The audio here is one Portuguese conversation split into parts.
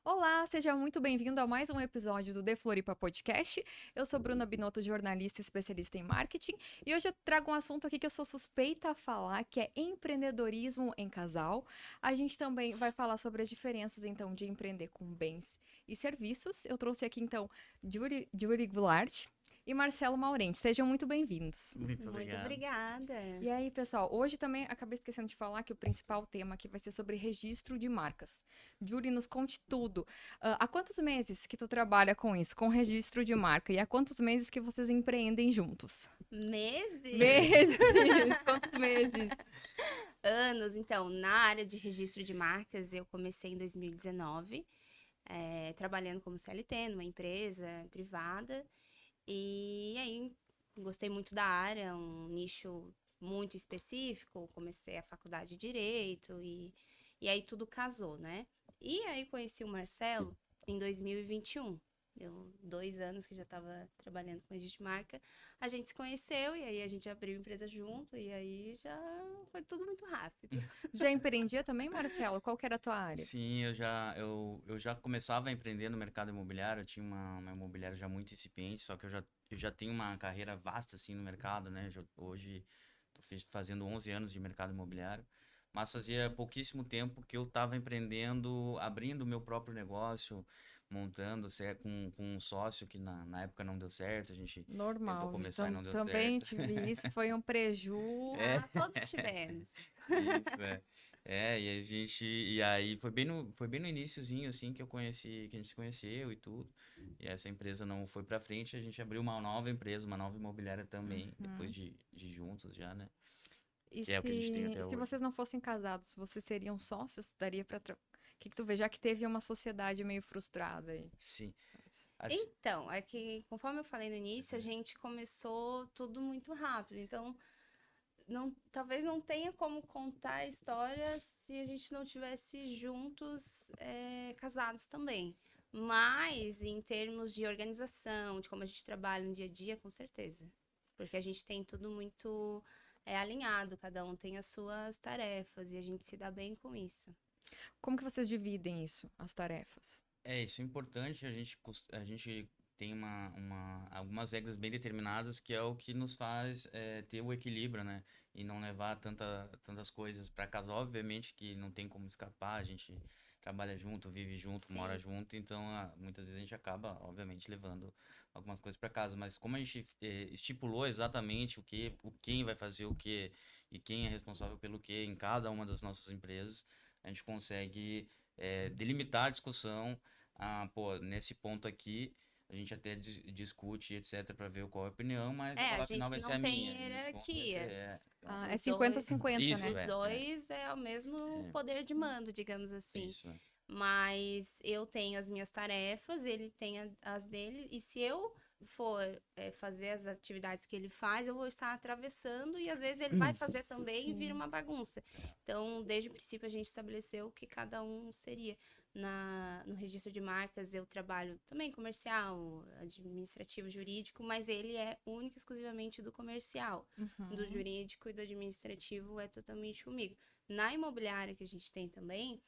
Olá, seja muito bem-vindo a mais um episódio do The Floripa Podcast. Eu sou Bruna Binotto, jornalista e especialista em marketing, e hoje eu trago um assunto aqui que eu sou suspeita a falar, que é empreendedorismo em casal. A gente também vai falar sobre as diferenças, então, de empreender com bens e serviços. Eu trouxe aqui, então, Júri Goulart e Marcelo Maurenti. Sejam muito bem-vindos. Muito Muito obrigado. obrigada. E aí, pessoal, hoje também acabei esquecendo de falar que o principal tema aqui vai ser sobre registro de marcas. Júlia, nos conte tudo. Há quantos meses que tu trabalha com isso, com registro de marca? E há quantos meses que vocês empreendem juntos? Meses, Meses! Quantos meses? anos. Então, na área de registro de marcas, eu comecei em 2019, trabalhando como CLT numa empresa privada. E aí, gostei muito da área, um nicho muito específico. Comecei a faculdade de Direito e aí tudo casou, né? E aí conheci o Marcelo em 2021. Deu 2 anos que já estava trabalhando com registro de marca. A gente se conheceu e aí a gente abriu empresa junto e aí já foi tudo muito rápido. Já empreendia também, Marcelo? Qual que era a tua área? Sim, eu já começava a empreender no mercado imobiliário, eu tinha uma imobiliária já muito incipiente, só que eu já tenho uma carreira vasta assim no mercado, né? Hoje estou fazendo 11 anos de mercado imobiliário, mas fazia pouquíssimo tempo que eu estava empreendendo, abrindo o meu próprio negócio, montando com um sócio que na época não deu certo, a gente tentou Normal, começar e não deu também certo. tive isso, foi um preju. É. Ah, todos tivemos. Isso, é. É, e aí foi bem no iniciozinho, assim, que a gente se conheceu e tudo. E essa empresa não foi pra frente, a gente abriu uma nova empresa, uma nova imobiliária também, depois Uhum. de juntos já, né? E Que é o que a gente tem até se hoje. vocês não fossem casados, vocês seriam sócios? Daria pra. O que que tu vê? Já que teve uma sociedade meio frustrada aí. Sim. Assim, Então, é que, conforme eu falei no início, a gente começou tudo muito rápido. Então, talvez não tenha como contar a história se a gente não tivesse juntos, casados também. Mas, em termos de organização, de como a gente trabalha no dia a dia, com certeza. Porque a gente tem tudo muito alinhado, cada um tem as suas tarefas e a gente se dá bem com isso. Como que vocês dividem isso, as tarefas? isso é importante, a gente tem algumas regras bem determinadas que é o que nos faz ter o equilíbrio, né? E não levar tantas coisas para casa. Obviamente que não tem como escapar, a gente trabalha junto, vive junto, mora Sim. junto, então muitas vezes a gente acaba, obviamente, levando algumas coisas para casa. Mas como a gente estipulou exatamente quem vai fazer o que e quem é responsável pelo que em cada uma das nossas empresas, a gente consegue delimitar a discussão. Pô, nesse ponto aqui, a gente até discute, etc, para ver qual é a opinião, mas a A palavra final gente vai ser não a tem minha. Nesse ponto vai ser, hierarquia. então, É Os dois, 50-50, isso, né? os dois é o mesmo poder de mando, digamos assim. isso, Mas eu tenho as minhas tarefas, ele tem as dele, e se eu for fazer as atividades que ele faz, eu vou estar atravessando e às vezes ele vai fazer também e vira Sim. uma bagunça. Então, desde o princípio, a gente estabeleceu o que cada um seria. No registro de marcas, eu trabalho também comercial, administrativo, jurídico, mas ele é único e exclusivamente do comercial. Do Uhum. jurídico e do administrativo é totalmente comigo. Na imobiliária que a gente tem também,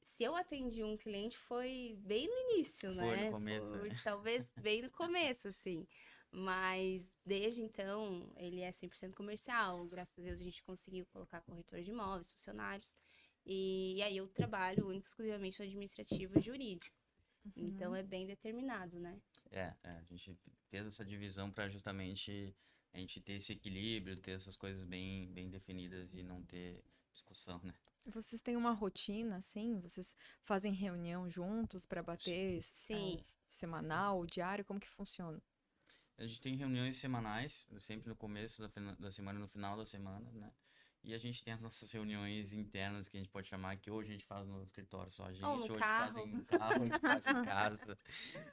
se eu atendi um cliente foi bem no início, foi no né? começo, né? Foi talvez bem no começo, assim. Mas desde então ele é 100% comercial. Graças a Deus a gente conseguiu colocar corretor de imóveis, funcionários. E aí eu trabalho único e exclusivamente no administrativo e jurídico. Então Uhum. é bem determinado, né? A gente fez essa divisão para justamente a gente ter esse equilíbrio, ter essas coisas bem definidas e não ter discussão, né? Vocês têm uma rotina, assim? Vocês fazem reunião juntos para bater Sim. semanal, diário? Como que funciona? A gente tem reuniões semanais, sempre no começo da semana e no final da semana, né? E a gente tem as nossas reuniões internas, que a gente pode chamar, que hoje a gente faz no escritório só a Ou no gente, hoje faz carro. em carro, hoje faz em casa.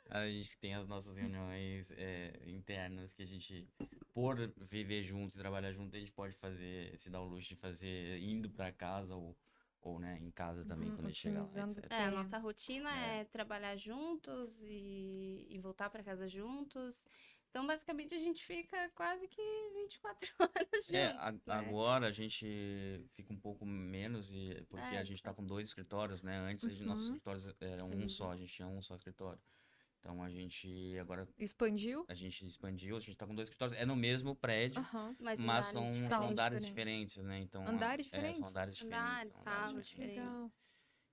A gente tem as nossas reuniões internas, que a gente, por viver junto e trabalhar junto, a gente pode fazer, se dar o luxo de fazer indo para casa ou, né, em casa também, Uhum. quando a gente chegar lá, Otimizando o etc. A nossa tempo. rotina É, é trabalhar juntos e voltar para casa juntos. Então, basicamente, a gente fica quase que 24 horas juntos, né? Agora a gente fica um pouco menos, porque a É, gente está com 2 escritórios, né? Antes nossos Uhum. escritórios eram um só, a gente tinha um só escritório. Então agora Expandiu? a gente expandiu, a gente está com 2 escritórios. É no mesmo prédio, Aham. mas mas andares são Salas diferentes. andares diferentes. diferentes, né? Então, Andares são diferentes? andares diferentes, Andares, são andares salas Que diferentes. diferentes. legal.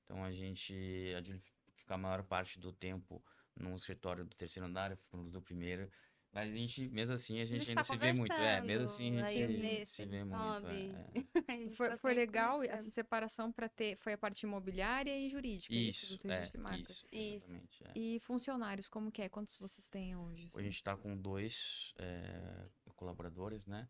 Então a Júlia fica a maior parte do tempo no escritório do terceiro andar, eu fico no do primeiro. Mas a gente, mesmo assim, a A gente gente ainda tá se vê muito. Mesmo assim conversando, a aí eu gente Sim. desço, se ele vê muito. sobe. A gente Foi, tá foi sempre legal essa conversando. separação para ter. Foi a parte imobiliária e jurídica, isso, dos registros de marca. Isso. Exatamente. E funcionários, como que é? Quantos vocês têm hoje? Hoje a Assim? gente está com 2 colaboradores, né?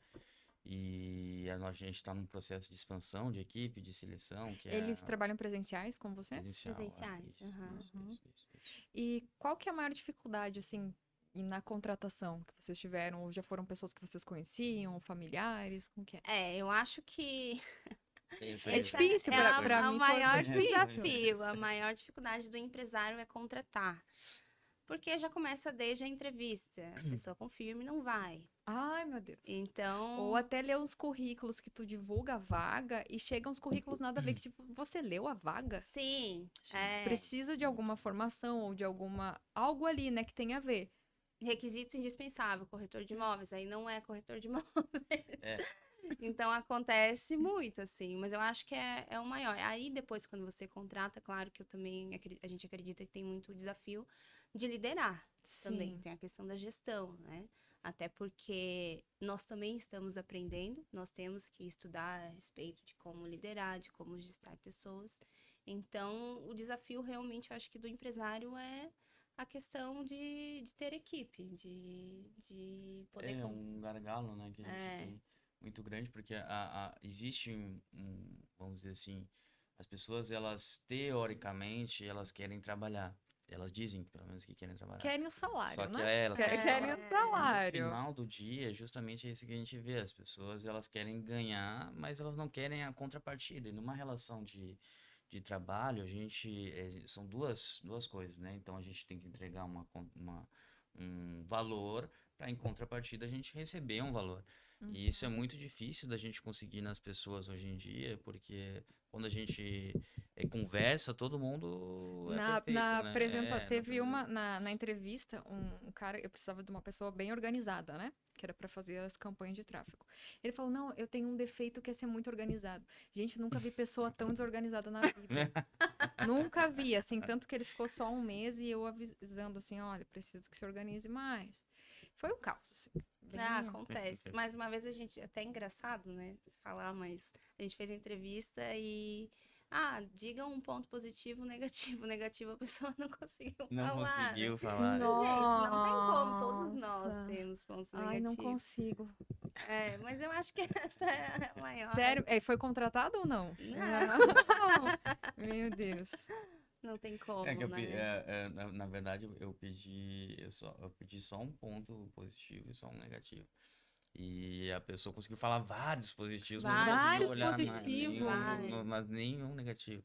E a gente está num processo de expansão de equipe, de seleção, que é Eles trabalham presenciais com vocês? presencial. Presenciais, Isso, aham. isso, Uhum. isso, isso, isso. E qual que é a maior dificuldade, assim, na contratação que vocês tiveram? Ou já foram pessoas que vocês conheciam, familiares? Como que é? Eu acho que É essa difícil é pra o mim, foi maior muito difícil. desafio, a maior dificuldade do empresário é contratar. Porque já começa desde a entrevista. A pessoa confirma e não vai. Ai, meu Deus. Ou Então, até ler os currículos que tu divulga a vaga e chegam os currículos nada a ver, que tipo, você leu a vaga? sim, Sim. Precisa de alguma formação ou de algo ali, né, que tenha a ver. requisito indispensável, corretor de imóveis. Aí não é corretor de imóveis. É. Então acontece muito, assim, mas eu acho que é o maior. Aí depois, quando você contrata, claro que eu também a gente acredita que tem muito desafio de liderar também. Sim. Tem a questão da gestão, né? Até porque nós também estamos aprendendo, nós temos que estudar a respeito de como liderar, de como gestar pessoas. Então, o desafio realmente, eu acho que do empresário é a questão de ter equipe, de poder. É um gargalo, né, que a gente É, tem muito grande, porque existe vamos dizer assim, as pessoas, elas, teoricamente, elas querem trabalhar. Elas dizem, pelo menos, que querem trabalhar. Querem o salário, Só que né? elas querem Querem o trabalhar. No salário. final do dia, justamente é isso que a gente vê. As pessoas, elas querem ganhar, mas elas não querem a contrapartida. E numa relação de trabalho, são duas coisas, né? Então a gente tem que entregar um valor para, em contrapartida, a gente receber um valor. E isso é muito difícil da gente conseguir nas pessoas hoje em dia, porque quando a gente conversa, todo mundo é perfeito, né? Teve na entrevista um cara, eu precisava de uma pessoa bem organizada, né? Que era pra fazer as campanhas de tráfego. Ele falou: "Não, eu tenho um defeito que é ser muito organizado". Gente, nunca vi pessoa tão desorganizada na vida. Nunca vi, assim, tanto que ele ficou só um mês e eu avisando assim: "Olha, preciso que se organize mais". Foi um caos, assim. acontece. Mais uma vez a gente, até é engraçado, né, falar, mas a gente fez a entrevista e diga um ponto positivo, negativo. Negativo a pessoa não conseguiu Não falar, né? conseguiu falar. Gente, não tem como, todos nós Nossa. temos pontos Ai, não negativos. consigo. Mas eu acho que essa é a maior. Sério? Foi contratado ou não? Não, Meu Deus. não tem como, né? Na verdade, eu pedi só um ponto positivo e só um negativo. E a pessoa conseguiu falar vários positivos, mas não conseguiu Vários olhar positivos. mas nenhum negativo.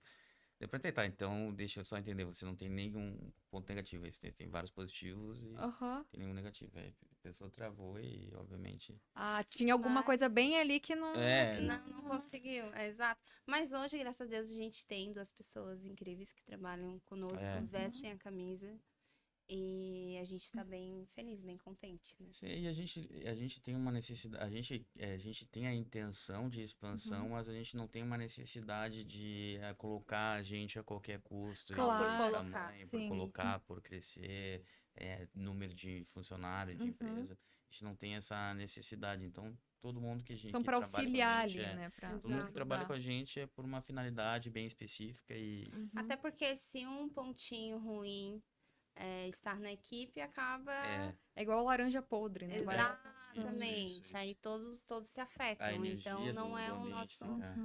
Deu pra tentar, então deixa eu só entender, você não tem nenhum ponto negativo, aí você tem vários positivos e Aham. tem nenhum negativo. Aí a pessoa travou e, obviamente. Ah, tinha alguma coisa Mas- bem ali que não. Não conseguiu, exato. Mas hoje, graças a Deus, a gente tem duas pessoas incríveis que trabalham conosco, É. vestem a camisa e a gente tá bem feliz, bem contente, né? Sim, e a gente tem uma necessidade, a gente tem a intenção de expansão, mas a gente não tem uma necessidade de colocar a gente a qualquer custo, Só por em colocar, tamanho, por sim. colocar, por crescer, número de funcionário, de empresa. A gente não tem essa necessidade. Então, todo mundo São que para trabalha com a auxiliar gente, ali, né? Pra todo mundo que trabalha ajudar. com a gente é por uma finalidade bem específica e Uhum. Até porque se um pontinho ruim estar na equipe, acaba. É igual laranja podre, né? Exatamente. Isso. Aí todos se a afetam. energia Então não é do o ambiente.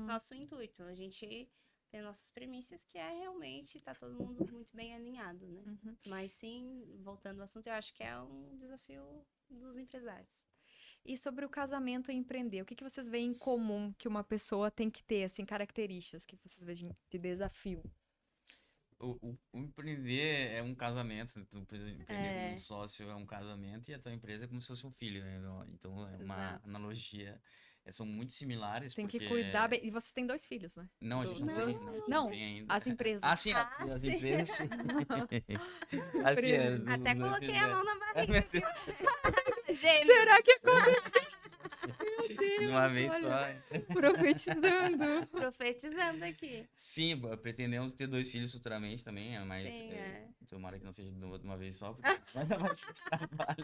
nosso intuito. A gente tem nossas premissas que é realmente tá todo mundo muito bem alinhado, né? Uhum. Mas sim, voltando ao assunto, eu acho que é um desafio dos empresários. E sobre o casamento e empreender, o que vocês veem em comum que uma pessoa tem que ter, assim, características que vocês veem de desafio? O empreender é um casamento, né? Empreender como um É, sócio é um casamento e a tua empresa é como se fosse um filho, né? Então é uma exato. analogia. São muito similares Tem que porque cuidar bem. E vocês têm dois filhos, né? não, a gente não Duas. tem, não Não, Não, tem ainda. as Ah, sim, empresas. ah, as sim. empresas, sim. Assim, Empresas. os Até dois coloquei filhos a já. mão na Ai, meu barriga, Deus. viu? Gêmeos. Será que aconteceu? De uma Deus, vez só. olha, profetizando. Profetizando aqui. Sim, pretendemos ter dois filhos futuramente também, mas Sim, é. tomara que não seja de uma vez só, porque vai dar bastante trabalho.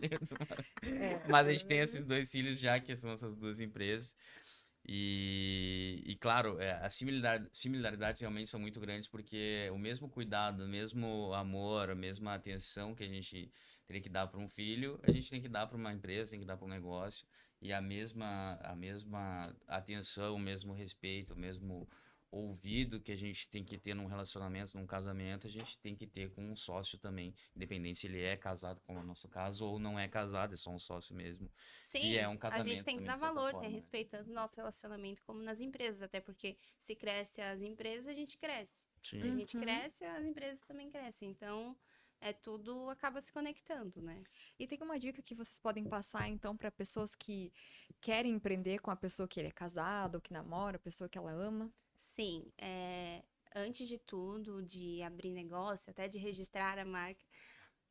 É, Mas a gente tem esses dois filhos já, que são essas duas empresas. E claro, as similaridades realmente são muito grandes, porque o mesmo cuidado, o mesmo amor, a mesma atenção que a gente teria que dar para um filho, a gente tem que dar para uma empresa, tem que dar para um negócio. E a mesma atenção, o mesmo respeito, o mesmo ouvido que a gente tem que ter num relacionamento, num casamento, a gente tem que ter com um sócio também, independente se ele é casado, como é o nosso caso, ou não é casado, é só um sócio mesmo, que é Sim, um a gente casamento tem que também, dar de certa valor, né? forma, né? Respeitando o nosso relacionamento como nas empresas, até porque se cresce as empresas, a gente cresce. Se a Sim. gente Uhum. cresce, as empresas também crescem. Então, tudo acaba se conectando, né? E tem uma dica que vocês podem passar, então, para pessoas que querem empreender com a pessoa que ele é casado, ou que namora, a pessoa que ela ama. Sim, antes de tudo, de abrir negócio, até de registrar a marca,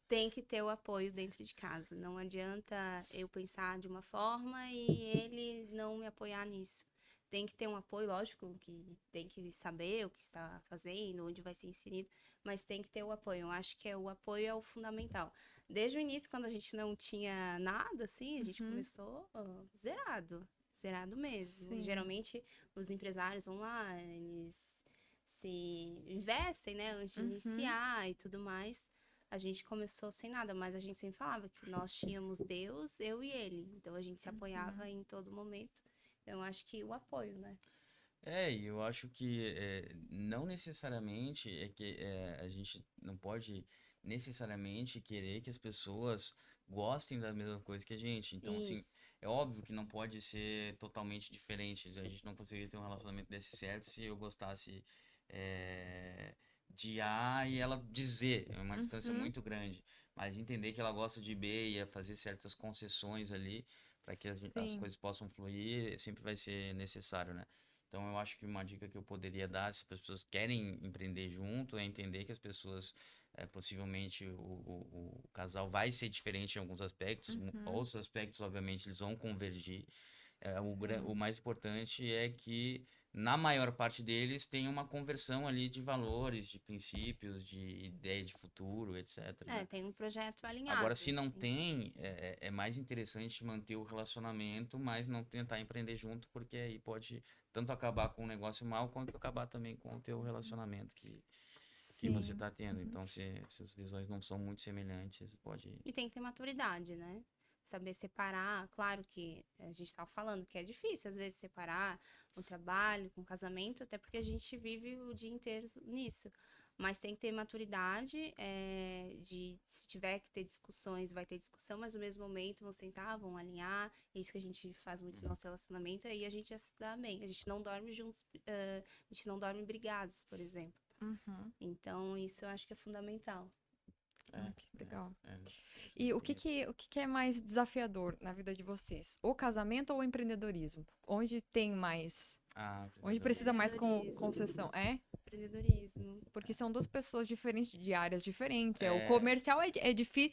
tem que ter o apoio dentro de casa. Não adianta eu pensar de uma forma e ele não me apoiar nisso. Tem que ter um apoio, lógico, que tem que saber o que está fazendo, onde vai ser inserido, mas tem que ter o apoio. Eu acho que o apoio é o fundamental. Desde o início, quando a gente não tinha nada, assim, a gente Uhum. começou zerado, zerado mesmo. Sim. Geralmente, os empresários vão lá, eles se investem, né, antes de Uhum. iniciar e tudo mais. A gente começou sem nada, mas a gente sempre falava que nós tínhamos Deus, eu e ele. Então a gente se apoiava Uhum. em todo momento. Então eu acho que o apoio, né? E eu acho que não necessariamente a gente não pode necessariamente querer que as pessoas gostem da mesma coisa que a gente. Então, assim, Isso. é óbvio que não pode ser totalmente diferente. A gente não conseguiria ter um relacionamento desse certo se eu gostasse eh, de A e ela de Z. É uma distância Uhum. muito grande. Mas entender que ela gosta de B e a fazer certas concessões ali para que as Sim. coisas possam fluir sempre vai ser necessário, né? Então, eu acho que uma dica que eu poderia dar, se as pessoas querem empreender junto, é entender que as pessoas, possivelmente, o casal vai ser diferente em alguns aspectos, Uhum. outros aspectos, obviamente, eles vão convergir. O Sim. mais importante é que, na maior parte deles, tem uma conversão ali de valores, de princípios, de ideia de futuro, etc, né? Tem um projeto Agora, alinhado. se não tem, é mais interessante manter o relacionamento, mas não tentar empreender junto, porque aí pode tanto acabar com o negócio mal, quanto acabar também com o teu relacionamento que você Sim. está tendo. Uhum. Então, se as visões não são muito semelhantes, pode... E tem que ter maturidade, né? Saber separar. Claro que a gente estava falando que é difícil, às vezes, separar o trabalho com o casamento, até porque a gente vive o dia inteiro nisso. Mas tem que ter maturidade, se tiver que ter discussões, vai ter discussão, mas no mesmo momento vão sentar, vão alinhar. É isso que a gente faz muito no Uhum. nosso relacionamento, aí a gente já se dá bem. A gente não dorme juntos, a gente não dorme brigados, por exemplo. Uhum. Então, isso eu acho que é fundamental. Que legal. Isso é E muito o que bonito. que, o que que é mais desafiador na vida de vocês? O casamento ou o empreendedorismo? Onde tem mais? Onde precisa mais Empreendedorismo. concessão? É? Empreendedorismo. Porque são duas pessoas diferentes, de áreas diferentes. O É, comercial é difícil.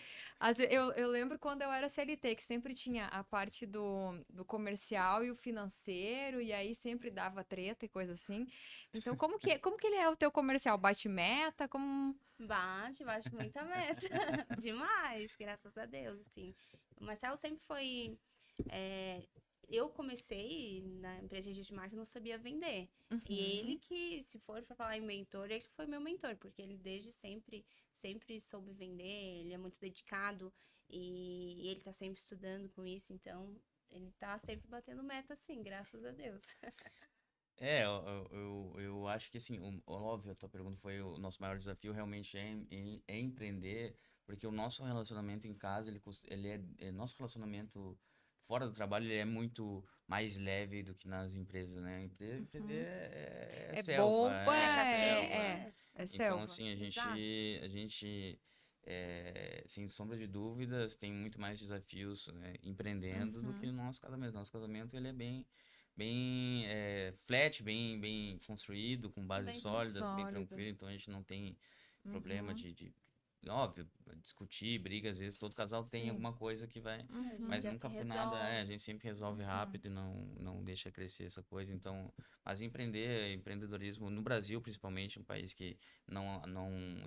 Eu lembro quando eu era CLT, que sempre tinha a parte do comercial e o financeiro, e aí sempre dava treta e coisa assim. Então, como que ele é o teu comercial? Bate meta? Como... Bate muita meta. Demais, graças a Deus, assim. O Marcelo sempre foi. é, eu comecei na empresa de marca e não sabia vender. E ele Uhum. que, se for para falar em mentor, ele foi meu mentor, porque ele desde sempre, sempre soube vender, ele é muito dedicado e ele tá sempre estudando com isso, então ele tá sempre batendo meta, assim, graças a Deus. eu acho que assim, óbvio, a tua pergunta foi o nosso maior desafio realmente é empreender, porque o nosso relacionamento em casa, ele nosso relacionamento fora do trabalho ele é muito mais leve do que nas empresas, né? Empreender É selva, bomba, selva. é Então, selva. assim, Exato. a gente sem sombra de dúvidas, tem muito mais desafios, né, empreendendo do que Uhum. no nosso casamento. Nosso casamento, ele é bem flat, bem construído, com bases Bem sólidas, bem Sólida. tranquilo. Então, a gente não tem problema Uhum. óbvio, discutir, briga, às vezes todo casal tem Sim. alguma coisa que vai, A gente mas Uhum. já se nunca foi nada, a resolve. gente sempre resolve Uhum. rápido e não deixa crescer essa coisa. Então, mas empreendedorismo no Brasil, principalmente, um país que não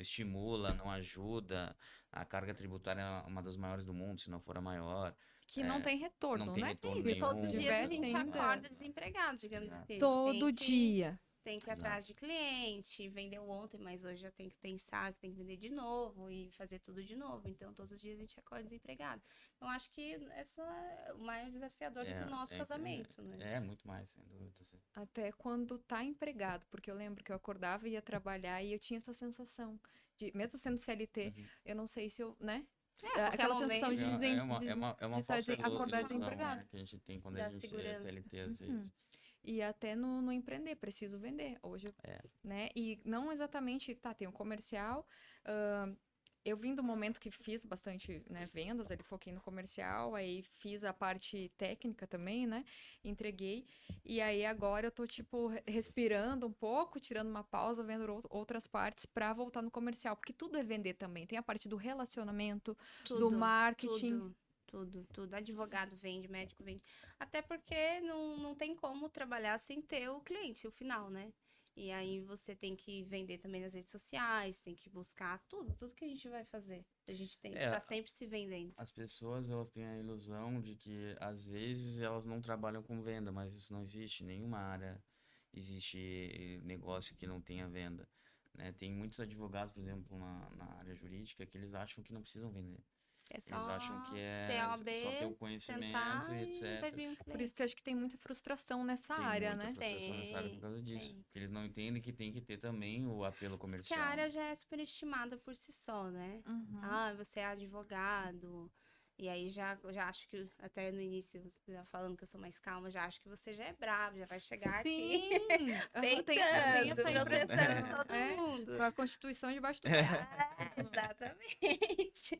estimula, não ajuda, a carga tributária é uma das maiores do mundo, se não for a maior, Que não é, tem não retorno, tem né? retorno E todos nenhum. os Se dias a tivesse gente Então, ainda acorda desempregado, digamos exato, assim. A gente todo dia. tem que ir exato. atrás de cliente, vendeu ontem, mas hoje já tem que pensar que tem que vender de novo e fazer tudo de novo. Então, todos os dias a gente acorda desempregado. Então, acho que essa é o maior desafiador do que o nosso casamento, né? Muito mais, sem dúvida. Assim. Até quando tá empregado, porque eu lembro que eu acordava e ia trabalhar e eu tinha essa sensação de, mesmo sendo CLT, Uhum. eu não sei se eu, né? A qualquer Aquela sensação momento É de uma estar falsa acordar ilusão, desempregado. né, que a gente tem quando a da gente é segurança. CLT, às Uhum. vezes. E até no empreender, preciso vender. Hoje, É. né? E não exatamente, tá, tem o comercial. Eu vim do momento que fiz bastante, né, vendas, ali foquei no comercial, aí fiz a parte técnica também, né? Entreguei. E aí agora eu tô, tipo, respirando um pouco, tirando uma pausa, vendo outras partes pra voltar no comercial. Porque tudo é vender também. Tem a parte do relacionamento, do Tudo, marketing. tudo. Advogado vende, médico vende. Até porque não tem como trabalhar sem ter o cliente, o final, né? E aí você tem que vender também nas redes sociais, tem que buscar tudo que a gente vai fazer. A gente tem que É, estar sempre se vendendo. as pessoas, elas têm a ilusão de que, às vezes, elas não trabalham com venda, mas isso não existe. Em nenhuma área existe negócio que não tenha venda, né? Tem muitos advogados, por exemplo, na área jurídica, que eles acham que não precisam vender. É Eles acham que só ter é a só ter o OAB, conhecimento sentar e e vai etc. vir um Por isso que eu cliente. acho que tem muita frustração nessa Tem área, muita né? frustração nessa área por Tem, causa disso. tem. Porque eles não entendem que tem que ter também o apelo Que a comercial, área né? já é superestimada por si só, né? Uhum. Ah, você é advogado. E aí já acho que, até no início, já falando que eu sou mais calma, já acho que você já é bravo, já vai chegar aqui Sim! Aham, tem peitando, essa processando impressão. todo É, mundo. com a Constituição debaixo do braço. Exatamente.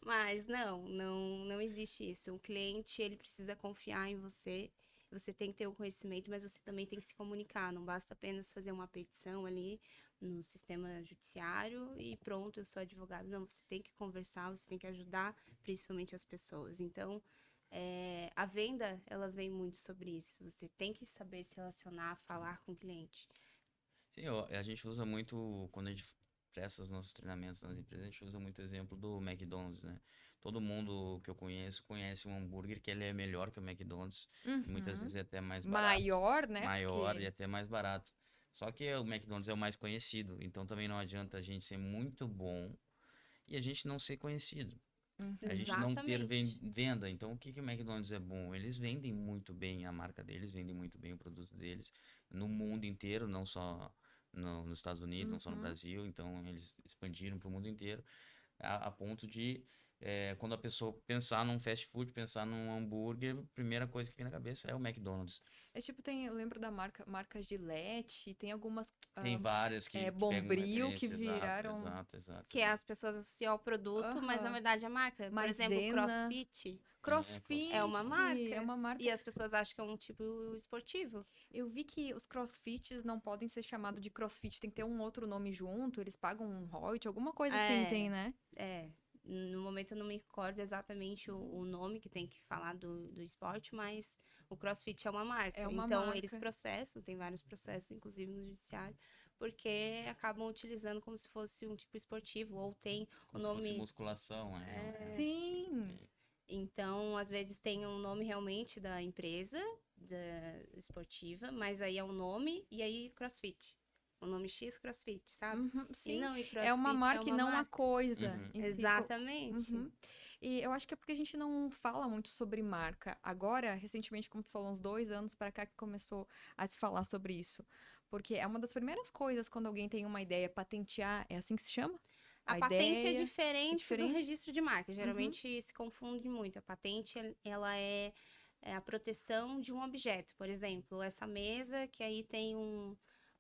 Mas não existe isso. O cliente, ele precisa confiar em você. Você tem que ter o conhecimento, mas você também tem que se comunicar. Não basta apenas fazer uma petição ali no sistema judiciário e pronto, eu sou advogado. Não, você tem que conversar, você tem que ajudar, principalmente as pessoas. Então, a venda, ela vem muito sobre isso. Você tem que saber se relacionar, falar com o cliente. Sim, a gente usa muito, quando a gente presta os nossos treinamentos nas empresas, a gente usa muito o exemplo do McDonald's, né? Todo mundo que eu conheço conhece um hambúrguer que ele é melhor que o McDonald's e muitas Uhum. vezes é até mais barato, Maior, né? maior e Porque. até mais barato. Só que o McDonald's é o mais conhecido, então também não adianta a gente ser muito bom e a gente não ser conhecido. A Uhum. gente não ter Exatamente. venda. Então, o que que o McDonald's é bom? Eles vendem muito bem a marca deles, vendem muito bem o produto deles no mundo inteiro, não só nos Estados Unidos, não só no Uhum. Brasil. Então, eles expandiram para o mundo inteiro, a ponto de, quando a pessoa pensar num fast food, pensar num hambúrguer, a primeira coisa que vem na cabeça é o McDonald's. É tipo, eu lembro da marca Gillette, tem algumas Tem várias que pegam Bombril que referência, exato, viraram exato, exato, Que exato. as pessoas associam ao produto, mas na aham, verdade é marca. Por exemplo, Maisena, CrossFit é CrossFit, uma marca. é uma marca. E as pessoas acham que é um tipo esportivo. Eu vi que os CrossFits não podem ser chamados de CrossFit, tem que ter um outro nome junto, eles pagam um royalty, alguma coisa assim tem, É, né? é. No momento eu não me recordo exatamente o nome que tem que falar do esporte, mas o CrossFit é uma É marca. uma Então eles marca. processam, tem vários processos, inclusive no judiciário, porque acabam utilizando como se fosse um tipo esportivo, ou tem o Como se fosse nome. musculação, É, Sim. então, às vezes tem um nome realmente da empresa esportiva, mas aí é um nome e aí CrossFit. O nome X CrossFit, sabe? Uhum, E sim, não, e é uma CrossFit é marca e uma não a marca. coisa Uhum. em si. Exatamente. Uhum. E eu acho que é porque a gente não fala muito sobre marca. Agora, recentemente, como tu falou, uns 2 anos para cá que começou a se falar sobre isso. Porque é uma das primeiras coisas quando alguém tem uma ideia, patentear, é assim que se chama? A patente é ideia diferente do diferente? registro de marca. Geralmente se confunde muito. A patente, ela é a proteção de um objeto. Por exemplo, essa mesa que aí tem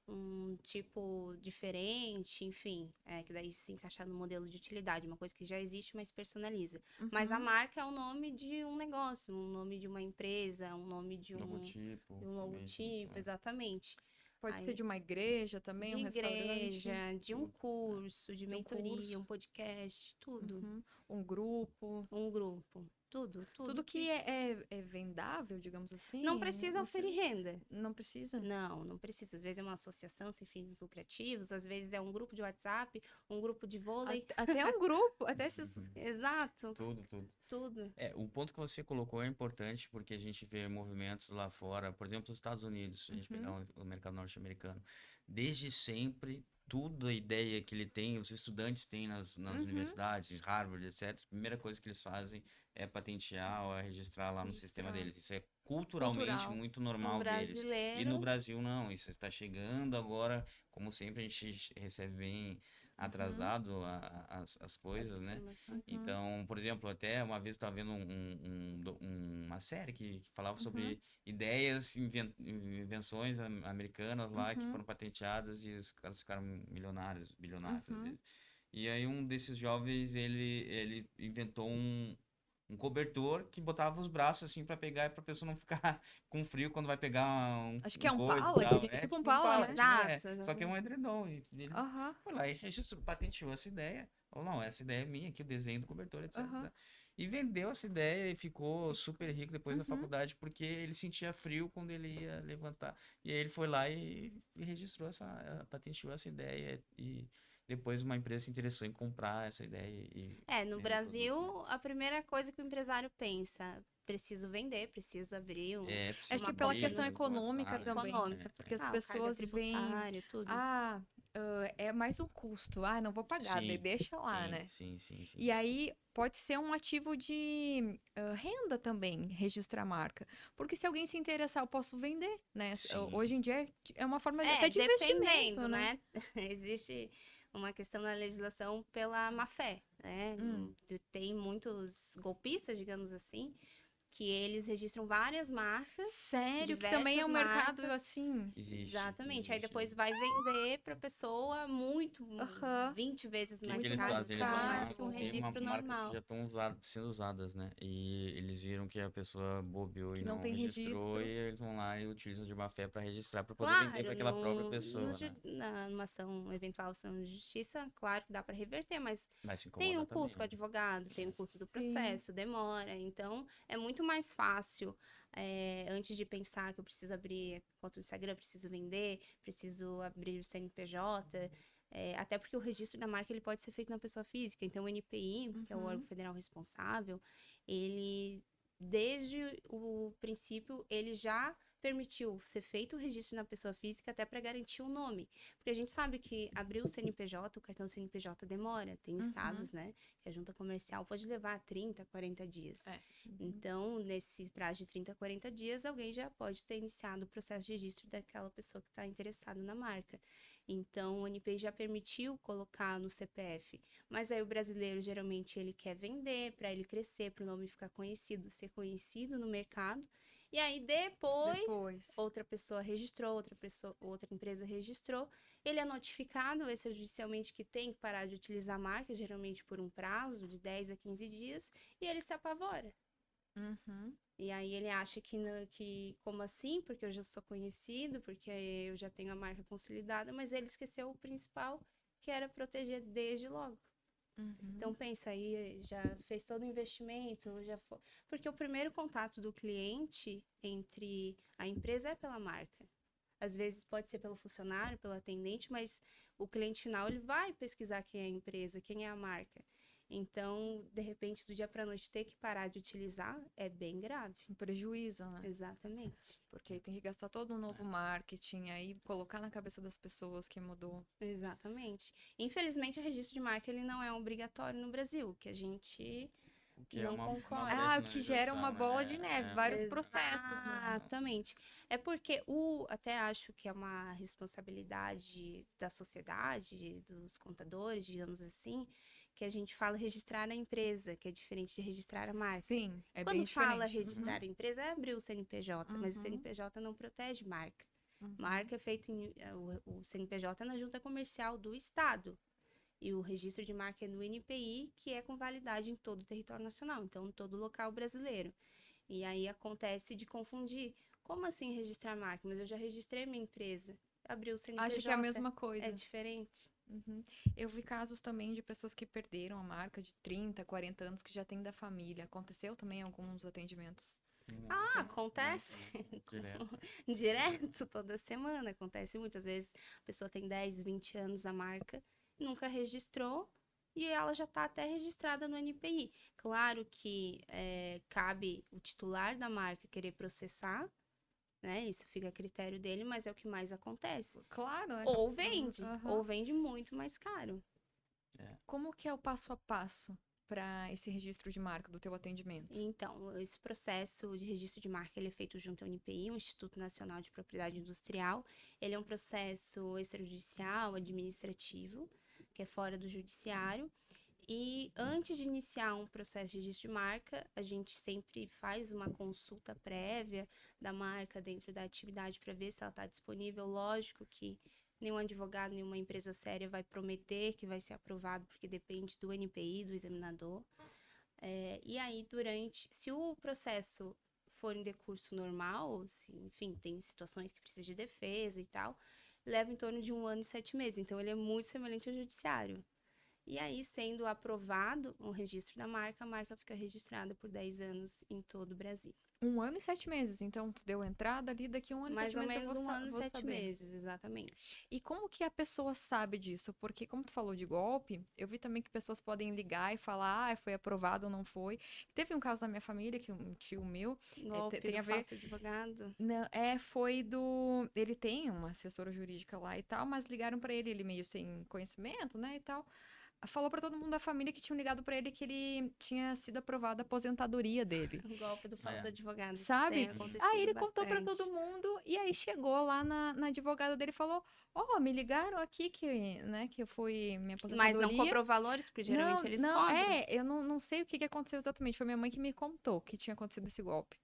um tipo diferente, enfim, que daí se encaixar no modelo de utilidade, uma coisa que já existe, mas personaliza. Mas a Uhum. marca é o nome de um negócio, um nome de uma empresa, um nome de Logotipo. um Também, logotipo, é. exatamente. Pode ser Aí, de uma igreja também, de um restaurante, igreja, de um Tudo. curso, de de um mentoria, curso, um podcast, tudo. uhum, um grupo. Um grupo, tudo, Tudo tudo que que é vendável, digamos não assim, precisa não precisa. oferir renda. Não precisa? Não, não precisa. Às vezes é uma associação sem fins lucrativos, às vezes é um grupo de WhatsApp, um grupo de vôlei. Até um grupo, até esses. Exato, Tudo, tudo. tudo. O ponto que você colocou é importante porque a gente vê movimentos lá fora, por exemplo, nos Estados Unidos, se a gente pegar Uhum, o mercado norte-americano, desde sempre, tudo a ideia que ele tem, os estudantes têm nas Uhum. universidades, Harvard, etc., a primeira coisa que eles fazem é patentear ou é registrar lá no sistema Registrar. deles. Isso é culturalmente cultural. muito Um normal deles. E no brasileiro. Brasil, não, isso está chegando agora, como sempre, a gente recebe bem Uhum, atrasado as Essa coisas, né? informação. uhum, Então, por exemplo, até uma vez eu estava vendo uma série que falava uhum, sobre ideias, invenções americanas lá que uhum, foram patenteadas e os caras ficaram milionários, bilionários às uhum. vezes. E aí um desses jovens, ele inventou um cobertor que botava os braços assim para pegar e para pessoa não ficar com frio quando vai pegar Acho que um é um coisa e pala, tal. É tipo um tipo um pala, pala, né? Exato, só que é um exatamente. edredom. E ele Aham, foi lá e registrou, patenteou essa ideia. Falou, não, essa ideia é minha aqui, o desenho do cobertor, aham. etc. E vendeu essa ideia e ficou super rico depois da Uhum. faculdade, porque ele sentia frio quando ele ia levantar. E aí ele foi lá e registrou patenteou essa ideia. E depois uma empresa se interessou em comprar essa ideia e No vendeu para os Brasil, outros, né? a primeira coisa que o empresário pensa, preciso vender, preciso abrir Acho Preciso que uma pela conta vender, no questão preciso econômica lançar. também, econômica, porque as carga pessoas veem, tributária, tudo. ah, é mais um custo, não vou pagar, Sim, deixa lá, sim, né? sim, sim, sim. E aí pode ser um ativo de renda também, registrar a marca. Porque se alguém se interessar, eu posso vender, né? Sim, Hoje em dia é uma forma até de investimento, Dependendo, né? né? Existe uma questão na legislação pela má-fé, né? Hum, Tem muitos golpistas, digamos assim, que eles registram várias marcas, sério que também é diversas um mercado marcas. assim? existe, Exatamente. Aí existe. depois vai vender para a pessoa muito, Aham, 20 vezes Que mais muito eles mais caro, fazem? Eles vão mais lá, que um caro. tem registro marcas que normal. já estão sendo usadas, né? E eles viram que a pessoa bobeou e Que não não tem registrou, e registro. eles vão lá e utilizam de má fé para registrar, para poder vender para Claro, aquela própria pessoa, né? numa ação, eventual ação de justiça, claro que dá para reverter, mas Vai se tem um incomodar também, custo com o né? advogado, tem um custo do Sim. processo, demora. Então, é muito mais fácil, antes de pensar que eu preciso abrir conta do Instagram, preciso vender, preciso abrir o CNPJ. Até porque o registro da marca ele pode ser feito na pessoa física. Então, o NPI, que é o órgão Uhum. federal responsável, ele, desde o princípio, ele já permitiu ser feito o registro na pessoa física até para garantir o nome. Porque a gente sabe que abrir o CNPJ, o cartão CNPJ demora. Tem Uhum. estados, né, que a junta comercial pode levar 30, 40 dias. É. Uhum. Então, nesse prazo de 30, 40 dias, alguém já pode ter iniciado o processo de registro daquela pessoa que está interessada na marca. Então, o NPI já permitiu colocar no CPF. Mas aí o brasileiro, geralmente, ele quer vender para ele crescer, para o nome ficar conhecido, ser conhecido no mercado. E aí, depois, Depois. outra pessoa registrou, outra empresa registrou, ele é notificado extrajudicialmente que tem que parar de utilizar a marca, geralmente por um prazo de 10 a 15 dias, e ele se apavora. Uhum. E aí ele acha que como assim? Porque eu já sou conhecido, porque eu já tenho a marca consolidada, mas ele esqueceu o principal, que era proteger desde logo. Então Uhum. pensa aí, já fez todo o investimento, já foi. Porque o primeiro contato do cliente entre a empresa é pela marca. Às vezes pode ser pelo funcionário, pelo atendente, mas o cliente final ele vai pesquisar quem é a empresa, quem é a marca. Então, de repente, do dia para noite ter que parar de utilizar é bem grave. Um prejuízo, né? Exatamente. Porque aí tem que gastar todo um novo marketing, aí colocar na cabeça das pessoas que mudou. Exatamente. Infelizmente, o registro de marca ele não é obrigatório no Brasil, que a gente o que é Não uma concordo. Ah, o que gera uma bola de neve, É, vários processos, né? Exatamente. É porque até acho que é uma responsabilidade da sociedade, dos contadores, digamos assim, que a gente fala registrar a empresa, que é diferente de registrar a marca. Sim, é bem Quando fala diferente. registrar a empresa, é abrir o CNPJ, mas o Uhum. CNPJ não protege marca. Uhum. Marca é feito o CNPJ é na junta comercial do estado. E o registro de marca é no NPI, que é com validade em todo o território nacional, então em todo local brasileiro. E aí acontece de confundir. Como assim registrar marca? Mas eu já registrei minha empresa. Abri o CNPJ. Acho que é a mesma É coisa. diferente. Uhum. Eu vi casos também de pessoas que perderam a marca de 30, 40 anos que já tem da família. Aconteceu também em alguns atendimentos. Acontece Direto. direto, toda semana. Acontece muitas vezes. A pessoa tem 10, 20 anos a marca, nunca registrou e ela já está até registrada no NPI. Claro que cabe o titular da marca querer processar, né? Isso fica a critério dele, mas é o que mais acontece. Claro, né? Aham. Ou vende muito mais caro. Como que é o passo a passo para esse registro de marca do teu atendimento? Então, esse processo de registro de marca, ele é feito junto ao INPI, o Instituto Nacional de Propriedade Industrial. Ele é um processo extrajudicial, administrativo, que é fora do judiciário. E antes de iniciar um processo de registro de marca, a gente sempre faz uma consulta prévia da marca dentro da atividade para ver se ela está disponível. Lógico que nenhum advogado, nenhuma empresa séria vai prometer que vai ser aprovado, porque depende do NPI, do examinador. E aí, se o processo for em decurso normal, se, enfim, tem situações que precisa de defesa e tal, leva em torno de 1 ano e 7 meses. Então, ele é muito semelhante ao judiciário. E aí, sendo aprovado o registro da marca, a marca fica registrada por 10 anos em todo o Brasil. 1 ano e 7 meses. Então, tu deu entrada ali, daqui 1 ano e 7 Mais ou meses menos eu 1 ano e vou 7 saber. meses, exatamente. E como que a pessoa sabe disso? Porque, como tu falou de golpe, eu vi também que pessoas podem ligar e falar, foi aprovado ou não foi. Teve um caso na minha família, que um tio meu, Golpe tem do a ver... falso advogado. Não, foi ele tem uma assessora jurídica lá e tal, mas ligaram pra ele meio sem conhecimento, né, e tal. Falou pra todo mundo da família que tinham ligado pra ele que ele tinha sido aprovada a aposentadoria dele. O golpe do falso advogado. Sabe? Tem acontecido Aí ele bastante. contou pra todo mundo e aí chegou lá na advogada dele e falou: me ligaram aqui que, né, que eu fui minha Mas não aposentadoria. cobrou valores, porque geralmente eles cobram. Eu não sei o que aconteceu exatamente. Foi minha mãe que me contou que tinha acontecido esse golpe.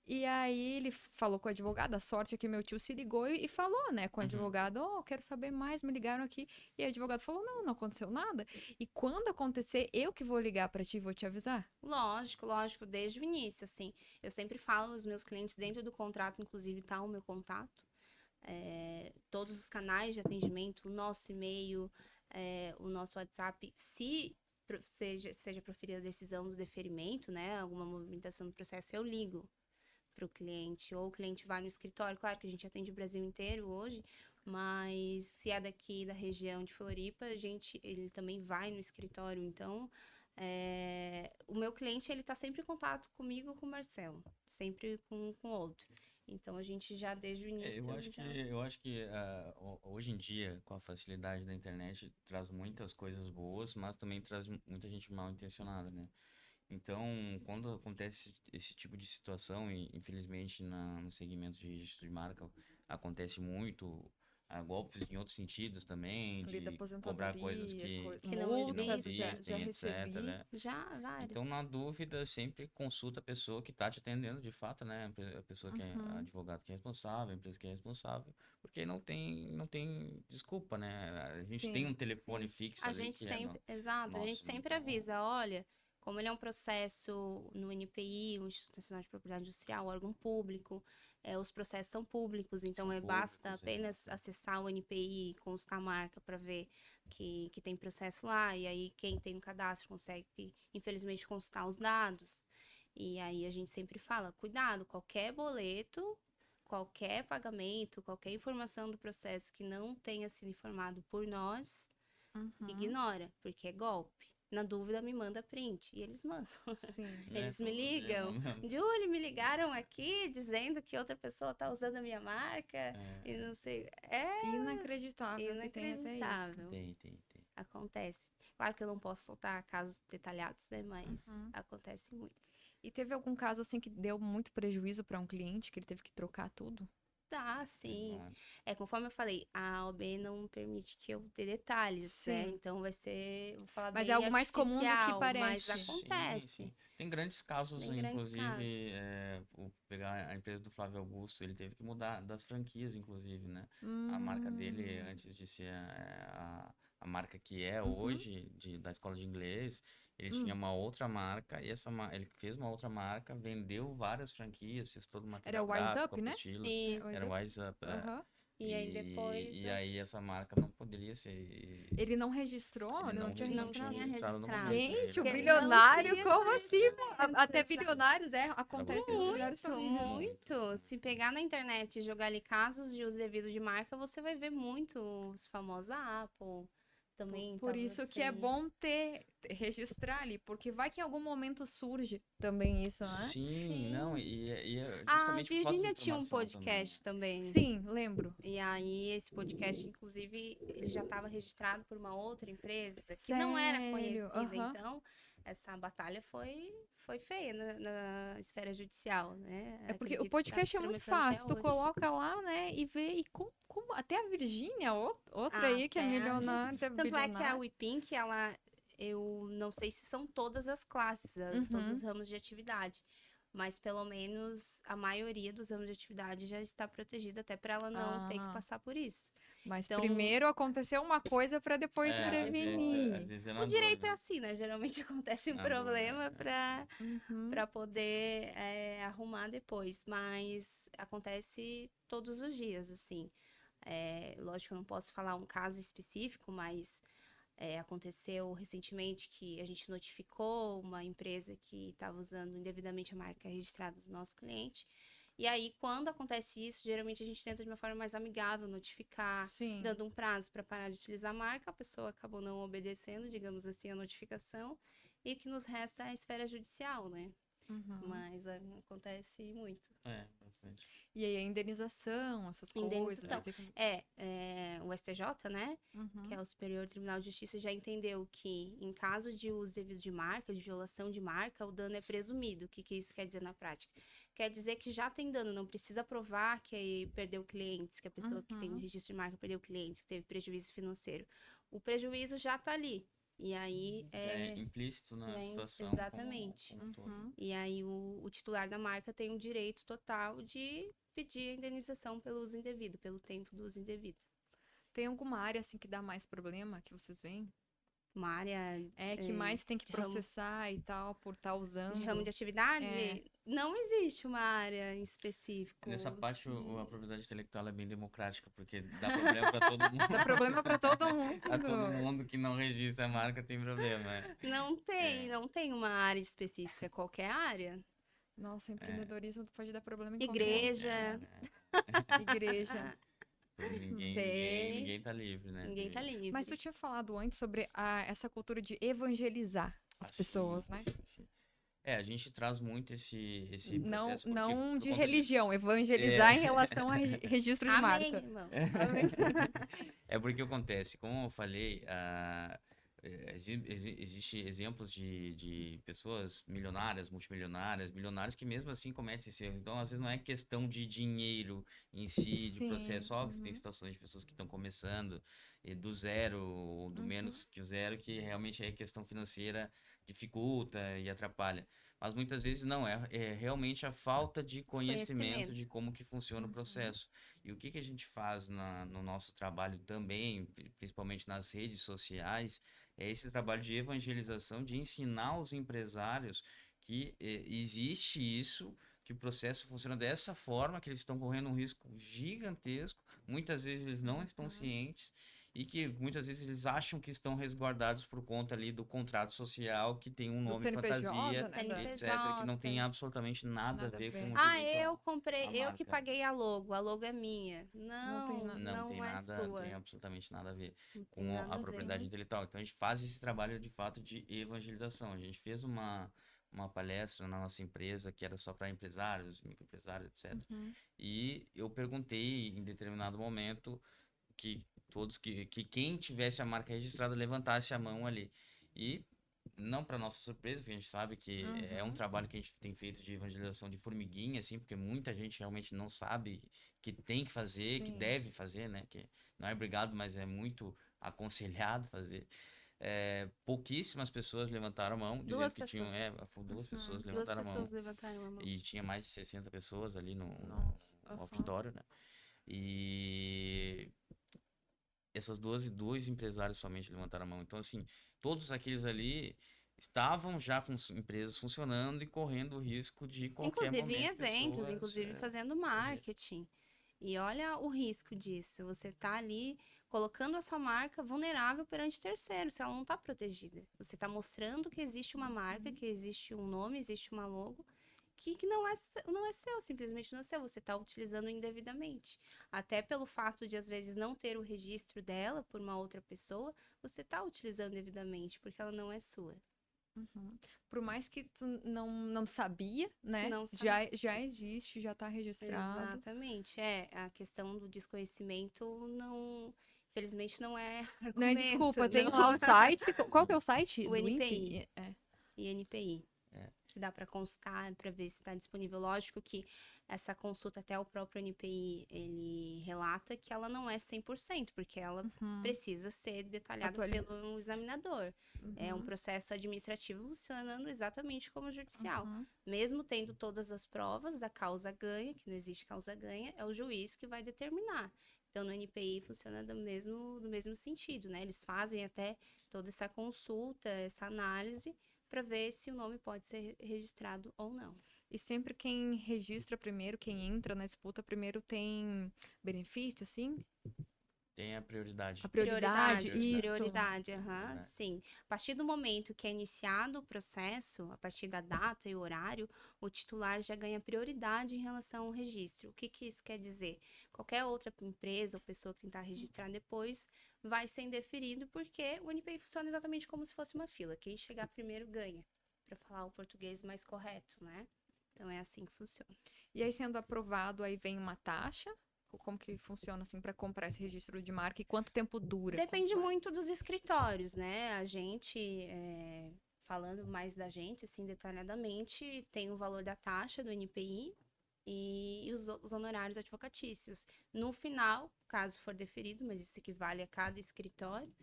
E aí ele falou com o advogado, a sorte é que meu tio se ligou e falou, né, com o advogado, quero saber mais, me ligaram aqui. E aí o advogado falou, não aconteceu nada. E quando acontecer, eu que vou ligar pra ti e vou te avisar. Lógico, desde o início, assim. Eu sempre falo aos meus clientes, dentro do contrato, inclusive, tá o meu contato. Todos os canais de atendimento, o nosso e-mail, o nosso WhatsApp, se seja proferida a decisão do deferimento, né, alguma movimentação do processo, eu ligo para o cliente, ou o cliente vai no escritório. Claro que a gente atende o Brasil inteiro hoje, mas se é daqui da região de Floripa, ele também vai no escritório. Então, o meu cliente, ele está sempre em contato comigo ou com o Marcelo, sempre com outro. Então, a gente já, desde o início... Eu acho que hoje em dia, com a facilidade da internet, traz muitas coisas boas, mas também traz muita gente mal intencionada, né? Então, quando acontece esse tipo de situação, e infelizmente no segmento de registro de marca acontece muito, golpes em outros sentidos também, Ali da de cobrar coisas aposentadoria, que não multas, já existem, etc, recebi. né? Já, vários. Então, na dúvida, sempre consulta a pessoa que está te atendendo de fato, né? A pessoa que é advogado que é responsável, a empresa que é responsável, porque não tem desculpa, né? A gente tem um telefone fixo A ali gente que sempre, é exato, a gente nosso, sempre então... avisa, olha, como ele é um processo no NPI, o Instituto Nacional de Propriedade Industrial, órgão público, os processos são públicos, então São basta públicos, apenas acessar o NPI, constar a marca para ver que tem processo lá, e aí quem tem um cadastro consegue, infelizmente, consultar os dados. E aí a gente sempre fala, cuidado, qualquer boleto, qualquer pagamento, qualquer informação do processo que não tenha sido informado por nós, ignora, porque é golpe. Na dúvida, me manda print. E eles mandam. Sim. Eles me ligam. Júlio, me ligaram aqui dizendo que outra pessoa tá usando a minha marca. E não sei. Inacreditável que tem até isso. Tem. Acontece. Claro que eu não posso soltar casos detalhados, né? Mas Uhum. acontece muito. E teve algum caso assim que deu muito prejuízo para um cliente, que ele teve que trocar tudo? Tá, sim. Nossa. Conforme eu falei, a OAB não permite que eu dê detalhes, né? Sim. Então vai ser, vou falar Mas é bem algo mais comum do que artificial, mas parece. Sim, acontece. sim. Tem grandes casos, Tem grandes casos. inclusive, pegar a empresa do Flávio Augusto, ele teve que mudar das franquias, inclusive, né? A marca dele, Hum. antes de ser a marca que é Uhum. hoje, da escola de inglês, ele tinha Hum. uma outra marca, e ele fez uma outra marca, vendeu várias franquias, fez todo o Era material o Wise gráfico, Up, né? apostilas, É, Isso. Wise era o Up? Wise Up. Aham. E aí depois E aí essa marca não poderia ser. Ele não registrou? Ele Ele não tinha não tinha registrado? tinha registrado no registrado. momento. Gente, o Porque Ele não bilionário, tinha como assim? Até conhecimento, exato. bilionários Pra acontece você com ver. bilionários Muito, famílias. muito. Se pegar na internet e jogar ali casos de uso devido de marca, você vai ver muito os famosos Apple. Também Por tava isso que é assim. bom registrar ali, porque vai que em algum momento surge também isso, né? Sim, não, Sim. e é A justamente por falta de Virgínia tinha um informação também, né? podcast também. Sim, lembro. E aí, esse podcast, inclusive, ele já estava registrado por uma outra empresa que não era Sério? conhecida. Aham. Então, essa batalha foi feia na esfera judicial, né? É porque o Acredito que está podcast é muito tramitando até fácil. Tu hoje. coloca lá, né, e vê. E até a Virgínia, outra aí que é Até a Virgínia. milionária, Tanto é que a bilionária. WePink, eu não sei se são todas as classes, todos Uhum. os ramos de atividade. Mas pelo menos a maioria dos ramos de atividade já está protegida, até para ela não ter que Ah, passar por isso. mas Então, primeiro aconteceu uma coisa para depois Às prevenir. vezes é o na dor, direito é né? assim, né? Geralmente acontece um Na dor, problema Uhum. para poder arrumar depois, mas acontece todos os dias, assim. Lógico que eu não posso falar um caso específico, mas aconteceu recentemente que a gente notificou uma empresa que estava usando indevidamente a marca registrada do nosso cliente. E aí, quando acontece isso, geralmente a gente tenta de uma forma mais amigável notificar, Sim. dando um prazo para parar de utilizar a marca. A pessoa acabou não obedecendo, digamos assim, a notificação. E o que nos resta é a esfera judicial, né? Uhum. Mas acontece muito. Bastante. E aí a indenização, essas coisas, vai Indenização. ter que. O STJ, né? Que Uhum. é o Superior Tribunal de Justiça, já entendeu que, em caso de uso devido de marca, de violação de marca, o dano é presumido. O que isso quer dizer na prática? Quer dizer que já tem dano, não precisa provar que perdeu clientes, que a pessoa que tem o Uhum. registro de marca perdeu clientes, que teve prejuízo financeiro. O prejuízo já está ali. E aí Já é implícito na situação exatamente. como um todo. Uhum. E aí o titular da marca tem o direito total de pedir a indenização pelo uso indevido, pelo tempo do uso indevido. Tem alguma área assim que dá mais problema que vocês veem? Uma área É que mais tem que de ramo, processar e tal por estar de ramo de usando. É. atividade, não existe uma área em específico. Nessa parte, a propriedade intelectual é bem democrática, porque dá problema para todo mundo. Dá problema para todo A todo mundo. mundo que não registra a marca tem problema. É, Não tem uma área específica, é qualquer área. Nossa, é, empreendedorismo pode dar problema em qualquer Igreja, igreja. tem, ninguém tá livre, né? ninguém tá Mas tu livre. tinha falado antes sobre essa cultura de evangelizar as Sim, pessoas, né? sim, sim. A gente traz muito esse Não, processo porque, não por de conta disso. religião, É, evangelizar em relação a registro de Amém, marca. irmão. Amém. é porque acontece, como eu falei, existe exemplos de pessoas milionárias, multimilionárias, milionários que mesmo assim cometem esse erro. Então, às vezes não é questão de dinheiro em si, de Sim. processo. Óbvio que tem Uhum. situações de pessoas que estão começando do zero ou do Uhum. menos que o zero, que realmente a questão financeira dificulta e atrapalha. Mas muitas vezes não, é realmente a falta de conhecimento de Conhecimento. como que funciona o Uhum. processo. E o que a gente faz no nosso trabalho também, principalmente nas redes sociais, é esse trabalho de evangelização, de ensinar os empresários que existe isso, que o processo funciona dessa forma, que eles estão correndo um risco gigantesco, muitas vezes eles não estão Uhum. cientes e que muitas vezes eles acham que estão resguardados por conta ali do contrato social que tem um Do nome fantasia, CNPJ, né? etc, que não tem CNPJ. absolutamente nada a Nada a ver com ver. o Ah, direito eu comprei, à eu que marca. paguei a logo é minha. Não tem Não, nada. Não tem não é nada, não tem sua. absolutamente nada a ver Não tem com nada a a ver. propriedade intelectual. Então a gente faz esse trabalho de fato de evangelização. A gente fez uma palestra na nossa empresa que era só para empresários, microempresários, etc. Uhum. E eu perguntei em determinado momento que todos que quem tivesse a marca registrada levantasse a mão ali. E não para nossa surpresa, porque a gente sabe que é um Uhum. trabalho que a gente tem feito de evangelização de formiguinha, assim, porque muita gente realmente não sabe que tem que fazer, que Sim. deve fazer, né? Que não é obrigado, mas é muito aconselhado fazer. Pouquíssimas pessoas levantaram a mão, dizendo Duas que tinham, pessoas. duas pessoas Duas levantaram a mão, pessoas levantaram a mão. e tinha mais de 60 pessoas ali Nossa. no Aham. auditório, né? E essas dois empresários somente levantaram a mão. Então, assim, todos aqueles ali estavam já com empresas funcionando e correndo o risco de qualquer Inclusive em momento eventos, pessoas inclusive fazendo morrer. marketing. E olha o risco disso. Você tá ali colocando a sua marca vulnerável perante terceiros, se ela não está protegida. Você está mostrando que existe uma marca, que existe um nome, existe uma logo, que não é seu, simplesmente não é seu. Você está utilizando indevidamente. Até pelo fato de, às vezes, não ter o registro dela por uma outra pessoa, você está utilizando indevidamente, porque ela não é sua. Uhum. Por mais que tu não sabia, né? Não sabe. Já existe, já tá registrado. Exatamente. É, a questão do desconhecimento não, infelizmente não é Não é argumento, desculpa, tem não. lá o site. Qual que é o site O do NPI INPE? e NPI, É. que dá para consultar, para ver se está disponível. Lógico que essa consulta, até o próprio NPI, ele relata que ela não é 100%, porque ela Uhum. precisa ser detalhada pelo examinador. É um Uhum. processo administrativo funcionando exatamente como o judicial. Uhum. Mesmo tendo todas as provas da causa ganha, que não existe causa ganha, é o juiz que vai determinar. Então, no NPI funciona do mesmo sentido, né? Eles fazem até toda essa consulta, essa análise, para ver se o nome pode ser registrado ou não. E sempre quem registra primeiro, quem entra na disputa primeiro tem benefício, sim? Tem a prioridade. A prioridade, isso. Prioridade, aham, Prioridade. sim. A partir do momento que é iniciado o processo, a partir da data e horário, o titular já ganha prioridade em relação ao registro. O que que isso quer dizer? Qualquer outra empresa ou pessoa que tentar registrar depois vai ser indeferido, porque o NPI funciona exatamente como se fosse uma fila. Quem chegar primeiro ganha, para falar o português mais correto, né? Então é assim que funciona. E aí, sendo aprovado, aí vem uma taxa? Como que funciona, assim, para comprar esse registro de marca? E quanto tempo dura? Depende Quanto vai? muito dos escritórios, né? A gente, falando mais da gente, assim, detalhadamente, tem o valor da taxa do NPI e os honorários advocatícios. No final, caso for deferido, mas isso equivale a cada escritório,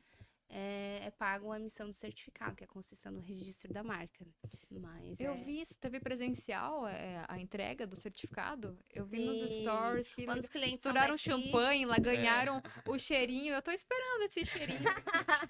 é pago a emissão do certificado, que é a concessão do registro da marca. Mas Eu vi isso, teve presencial, a entrega do certificado. Eu vi nos sim, stories que quando os clientes são misturaram daqui, champanhe, lá ganharam o cheirinho. Eu tô esperando esse cheirinho.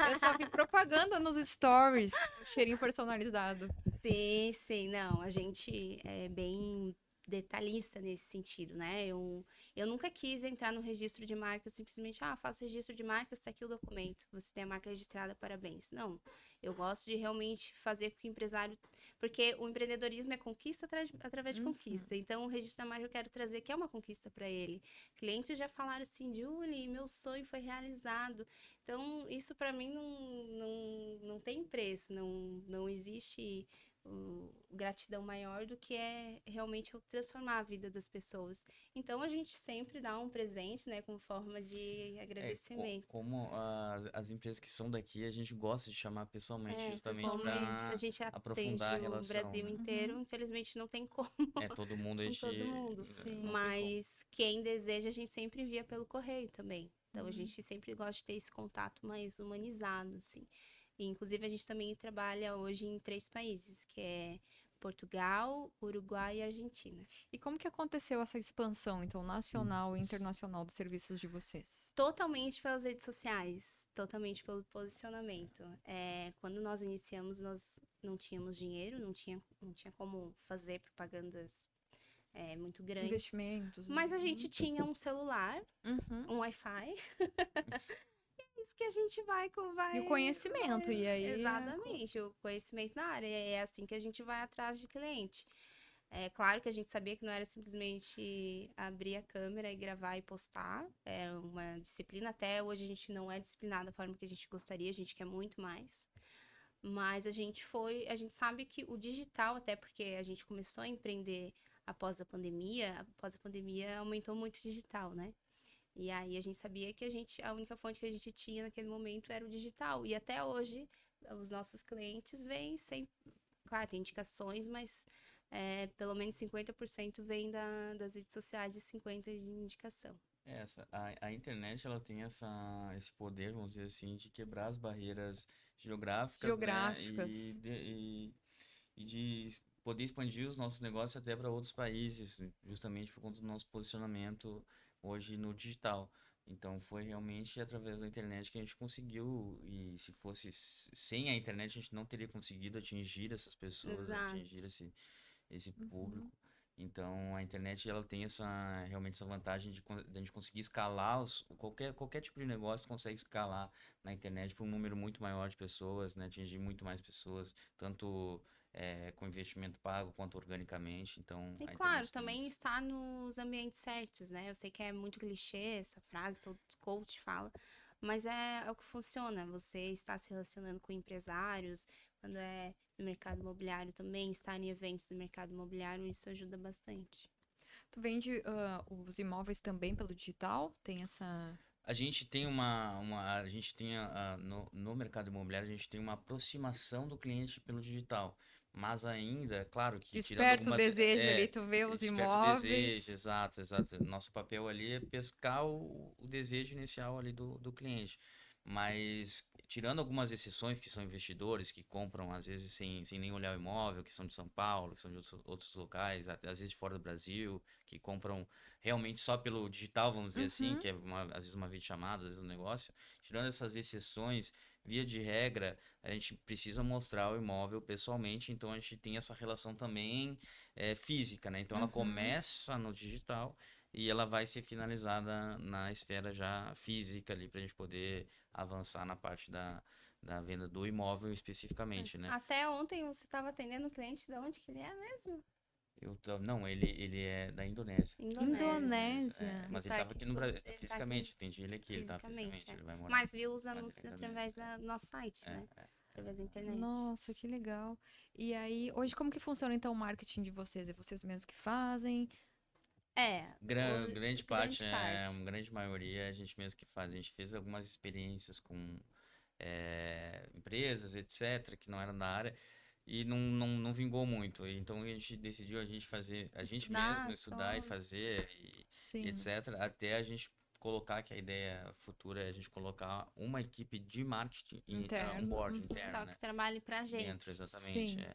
Eu só vi propaganda nos stories, o cheirinho personalizado. sim, sim, não, a gente é bem detalhista nesse sentido, né? Eu nunca quis entrar no registro de marca simplesmente, faço registro de marcas, tá aqui o documento, você tem a marca registrada, parabéns. Não, eu gosto de realmente fazer com que o empresário, porque o empreendedorismo é conquista através de Uhum. conquista, então o registro da marca eu quero trazer que é uma conquista para ele. Clientes já falaram assim, Julie, meu sonho foi realizado. Então, isso para mim não tem preço, não existe gratidão maior do que é realmente eu transformar a vida das pessoas. Então a gente sempre dá um presente, né, como forma de agradecimento. Como as empresas que são daqui, a gente gosta de chamar pessoalmente, justamente Pessoalmente, a para gente atende aprofundar a o relação, Brasil né? inteiro, Uhum. infelizmente não tem como Todo mundo a com todo gente mundo, Sim. não tem como. mas quem deseja a gente sempre envia pelo correio também. Então a Uhum. gente sempre gosta de ter esse contato mais humanizado, assim. E, inclusive a gente também trabalha hoje em 3 países, que é Portugal, Uruguai e Argentina. E como que aconteceu essa expansão, então, nacional e internacional dos serviços de vocês? Totalmente pelas redes sociais, totalmente pelo posicionamento. Quando nós iniciamos, nós não tínhamos dinheiro, não tinha como fazer propagandas muito grandes. Investimentos. Mas a gente tinha um celular, Uhum. um Wi-Fi. É isso que a gente E o conhecimento, e aí. Exatamente, o conhecimento na área. É assim que a gente vai atrás de cliente. É claro que a gente sabia que não era simplesmente abrir a câmera e gravar e postar. É uma disciplina. Até hoje a gente não é disciplinado da forma que a gente gostaria, a gente quer muito mais. Mas a gente sabe que o digital, até porque a gente começou a empreender após a pandemia aumentou muito o digital, né? E aí a gente sabia que a única fonte que a gente tinha naquele momento era o digital. E até hoje, os nossos clientes vêm sem. Claro, tem indicações, mas pelo menos 50% vem das redes sociais e 50% de indicação. A internet ela tem esse poder, vamos dizer assim, de quebrar as barreiras geográficas, né? Geográficas. E de poder expandir os nossos negócios até para outros países, justamente por conta do nosso posicionamento hoje no digital. Então foi realmente através da internet que a gente conseguiu, e se fosse sem a internet a gente não teria conseguido atingir essas pessoas, Exato. atingir esse Uhum. público. Então a internet ela tem realmente essa vantagem de a gente conseguir escalar qualquer tipo de negócio consegue escalar na internet para um número muito maior de pessoas, né? Atingir muito mais pessoas, tanto com investimento pago quanto organicamente. Então E a claro, internet tem também isso. está nos ambientes certos, né? Eu sei que é muito clichê essa frase, todo coach fala, mas é o que funciona. Você está se relacionando com empresários, quando é no mercado imobiliário também, estar em eventos do mercado imobiliário, isso ajuda bastante. Tu vende os imóveis também pelo digital? Tem essa. A gente tem a gente tem no mercado imobiliário, a gente tem uma aproximação do cliente pelo digital, mas ainda, é claro que tirando Desperta o algumas, desejo ali, tu vê os desperta o desejo, imóveis. exato, exato. Nosso papel ali é pescar o desejo inicial ali do cliente, mas tirando algumas exceções que são investidores que compram às vezes sem nem olhar o imóvel, que são de São Paulo, que são de outros locais, até às vezes de fora do Brasil, que compram realmente só pelo digital, vamos dizer assim, Uhum. que é às vezes uma videochamada, às vezes um negócio. Tirando essas exceções, via de regra, a gente precisa mostrar o imóvel pessoalmente, então a gente tem essa relação também física, né? Então ela Uhum. começa no digital e ela vai ser finalizada na esfera já física ali, para a gente poder avançar na parte da venda do imóvel especificamente, né? Até ontem você estava atendendo o cliente, de onde que ele é mesmo? Não, ele é da Indonésia. Indonésia. Indonésia, Ele mas ele tá estava aqui, aqui no Brasil, ele tá aqui fisicamente, atendi ele aqui, ele tá fisicamente, fisicamente, é. ele vai morar Mas aqui, viu os mas ele é anúncios através indonésio. do nosso site, É, né? é, Através da internet. Nossa, que legal. E aí, hoje como que funciona então o marketing de vocês? É vocês mesmos que fazem? É, Grande parte, grande parte. uma grande maioria é a gente mesmo que faz. A gente fez algumas experiências com empresas, etc., que não eram da área, e não vingou muito. Então a gente decidiu a gente fazer, a gente mesmo Estudar estudar e só. fazer, e Sim, etc., até a gente colocar que a ideia futura é a gente colocar uma equipe de marketing on interno. board, Uhum. interno, Só né? que trabalhe pra Dentro, gente. exatamente. Sim.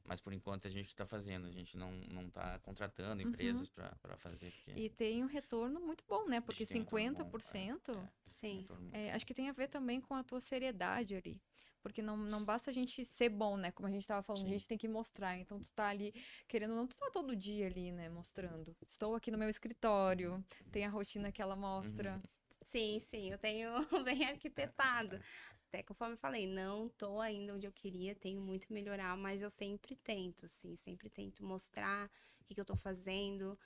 Mas por enquanto a gente está fazendo, a gente não está contratando Uhum. empresas para fazer, porque E tem um retorno muito bom, né? a Porque gente tem um retorno cinquenta bom, por cento um Sim. retorno muito bom. acho que tem a ver também com a tua seriedade ali. Porque não basta a gente ser bom, né? Como a gente tava falando, a Sim. gente tem que mostrar. Então, tu tá ali, querendo ou não, tu tá todo dia ali, né? Mostrando. Estou aqui no meu Uhum, escritório, tem uhum, a rotina que ela uhum. mostra. Sim, sim, eu tenho bem arquitetado. Até conforme eu falei, não tô ainda onde eu queria, tenho muito a melhorar, mas eu sempre tento, sim, sempre tento mostrar o que que eu tô fazendo.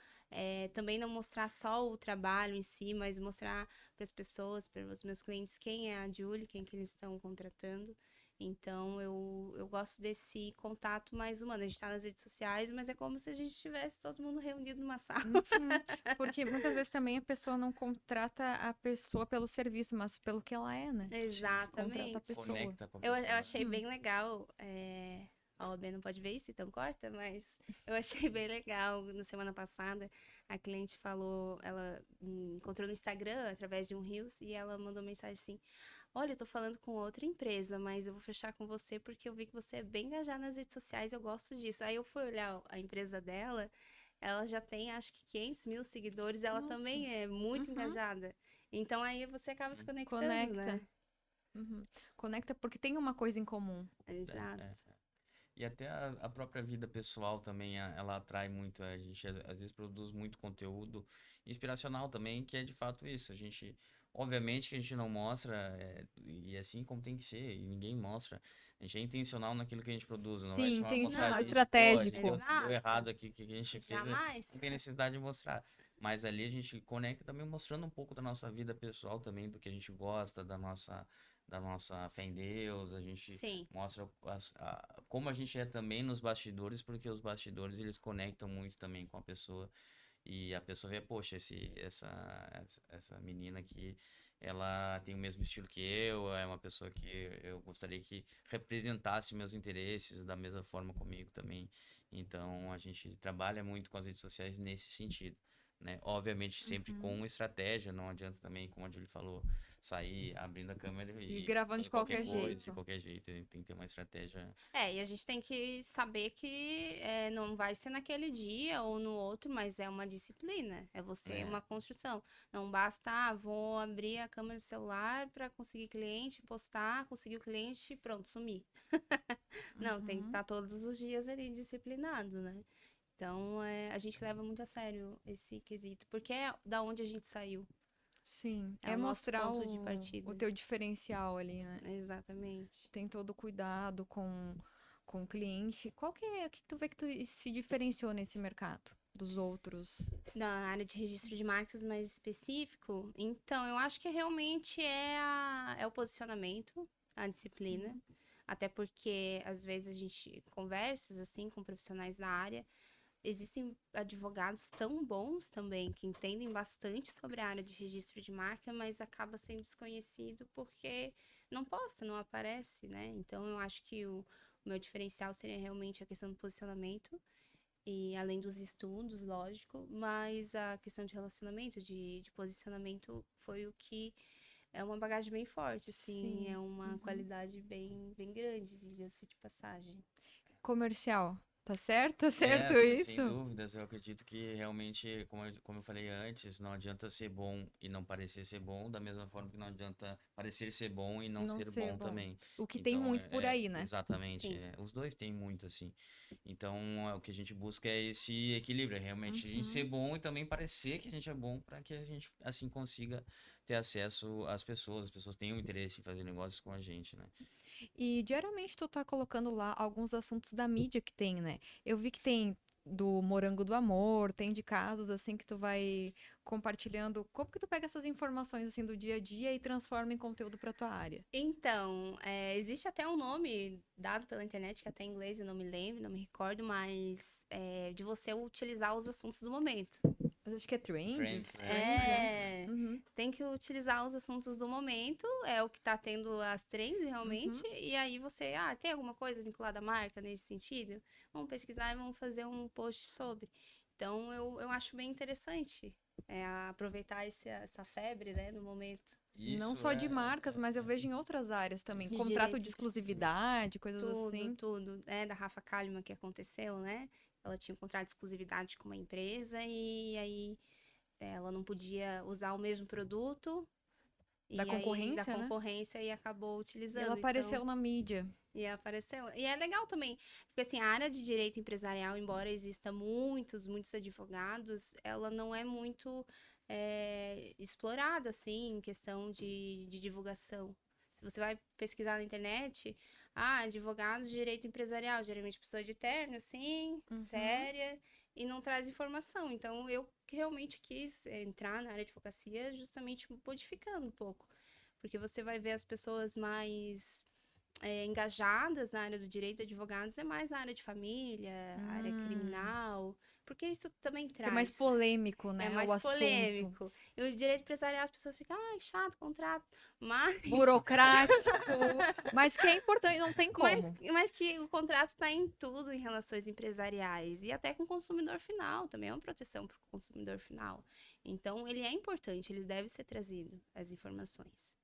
Também não mostrar só o trabalho em si, mas mostrar para as pessoas, para os meus clientes, quem é a Julie, quem que eles estão contratando. Então, eu gosto desse contato mais humano. A gente tá nas redes sociais, mas é como se a gente estivesse todo mundo reunido numa sala. Uhum. Porque muitas vezes também a pessoa não contrata a pessoa pelo serviço, mas pelo que ela é, né? Sim. Contrata a Exatamente. pessoa. Conecta com a Eu pessoa, né? achei bem legal. A OAB não pode ver isso, então corta, mas eu achei bem legal. Na semana passada, a cliente falou, ela me encontrou no Instagram através de um Reels e ela mandou mensagem assim: Olha, eu tô falando com outra empresa, mas eu vou fechar com você porque eu vi que você é bem engajada nas redes sociais, eu gosto disso. Aí eu fui olhar a empresa dela, ela já tem acho que 500 mil seguidores, ela Nossa. também é muito Uhum. engajada. Então aí você acaba se Hum, conectando, Conecta. né? Uhum. Conecta porque tem uma coisa em comum. é, é, Exato. é. E até a própria vida pessoal também, ela atrai muito. A gente às vezes produz muito conteúdo inspiracional também, que é de fato isso. A gente, obviamente que a gente não mostra, e assim como tem que ser, e ninguém mostra. A gente é intencional naquilo que a gente produz. Não vai Sim, chamar tem um mostrar, a Não, gente, pô, estratégico. deu exato. errado aqui, o que a gente fez, Jamais. não tem necessidade de mostrar. Mas ali a gente conecta também mostrando um pouco da nossa vida pessoal também, do que a gente gosta, da nossa fé em Deus, a gente Sim. mostra como a gente é também nos bastidores, porque os bastidores eles conectam muito também com a pessoa. E a pessoa vê, poxa, essa menina aqui, ela tem o mesmo estilo que eu, é uma pessoa que eu gostaria que representasse meus interesses da mesma forma comigo também. Então, a gente trabalha muito com as redes sociais nesse sentido, né? Obviamente, sempre Uhum. com estratégia, não adianta também, como a Julie falou, sair abrindo a câmera E e gravando de falando qualquer qualquer coisa, de jeito. qualquer jeito. Tem que ter uma estratégia. E a gente tem que saber que não vai ser naquele dia ou no outro, mas é uma disciplina, é você, É, uma construção. Não basta, vou abrir a câmera do celular para conseguir cliente, postar, conseguir o cliente, pronto, sumir. Não, tem que Uhum. estar todos os dias ali disciplinado, né? Então, a gente leva muito a sério esse quesito, porque é da onde a gente saiu, Sim, é é o nosso mostrar ponto de o partida. teu diferencial ali, né? Exatamente. Tem todo o cuidado com o cliente. Qual que é, o que tu vê que tu se diferenciou nesse mercado dos outros? Na área de registro de marcas mais específico, então eu acho que realmente é o posicionamento, a disciplina, até porque às vezes a gente conversas assim com profissionais da área, existem advogados tão bons também que entendem bastante sobre a área de registro de marca, mas acaba sendo desconhecido porque não posta, não aparece, né? Então eu acho que o meu diferencial seria realmente a questão do posicionamento e além dos estudos, lógico, mas a questão de relacionamento, de posicionamento, foi o que é uma bagagem bem forte, assim, é Sim. uma Uhum. qualidade bem, bem grande, diga-se de passagem. Comercial. Tá certo? Tá certo É, sem isso? dúvidas, eu acredito que realmente, como eu falei antes, não adianta ser bom e não parecer ser bom, da mesma forma que não adianta parecer ser bom e não Não ser ser bom bom. também. O que tem Então, muito por aí, né? exatamente, Sim. os dois têm muito, assim. Então, o que a gente busca é esse equilíbrio, é realmente a gente ser Uhum. bom e também parecer que a gente é bom para que a gente, assim, consiga ter acesso às pessoas, as pessoas tenham interesse em fazer negócios com a gente, né? E diariamente tu tá colocando lá alguns assuntos da mídia que tem, né? Eu vi que tem do Morango do Amor, tem de casos assim que tu vai compartilhando. Como que tu pega essas informações assim do dia a dia e transforma em conteúdo pra tua área? Então, existe até um nome dado pela internet, que até em inglês eu não me lembro, não me recordo, mas de você utilizar os assuntos do momento. Eu acho que é trends, Trends, trends, é. trends, é. Uhum, Tem que utilizar os assuntos do momento, é o que tá tendo as trends realmente, uhum. e aí você, tem alguma coisa vinculada à marca nesse sentido? Vamos pesquisar e vamos fazer um post sobre. Então, eu acho bem interessante aproveitar essa febre, né, no momento. Não Isso só de é, marcas, mas eu vejo em outras áreas também. De Contrato de direito, exclusividade, coisas tudo, assim. tudo. Da Rafa Kalimann que aconteceu, né? Ela tinha um contrato de exclusividade com uma empresa e aí ela não podia usar o mesmo produto. Da E aí, da concorrência, né? concorrência, e acabou E ela utilizando, então, apareceu na mídia. e apareceu. E é legal também, porque assim, a área de direito empresarial, embora exista muitos advogados, ela não é muito explorada, assim, em questão de divulgação. Se você vai pesquisar na internet, advogados de direito empresarial, geralmente pessoa de terno, assim, Uhum. séria, e não traz informação. Então, eu realmente quis entrar na área de advocacia justamente modificando um pouco. Porque você vai ver as pessoas mais engajadas na área do direito de advogados, é mais na área de família, área Hum. criminal, porque isso também Que é mais traz. polêmico, É né? O mais assunto. polêmico. E o direito empresarial, as pessoas ficam, ai, chato, contrato. Mas, Burocrático. Mas que é importante, não tem mas, como. mas que o contrato está em tudo em relações empresariais. E até com o consumidor final, também é uma proteção para o consumidor final. Então, ele é importante, ele deve ser trazido, as informações.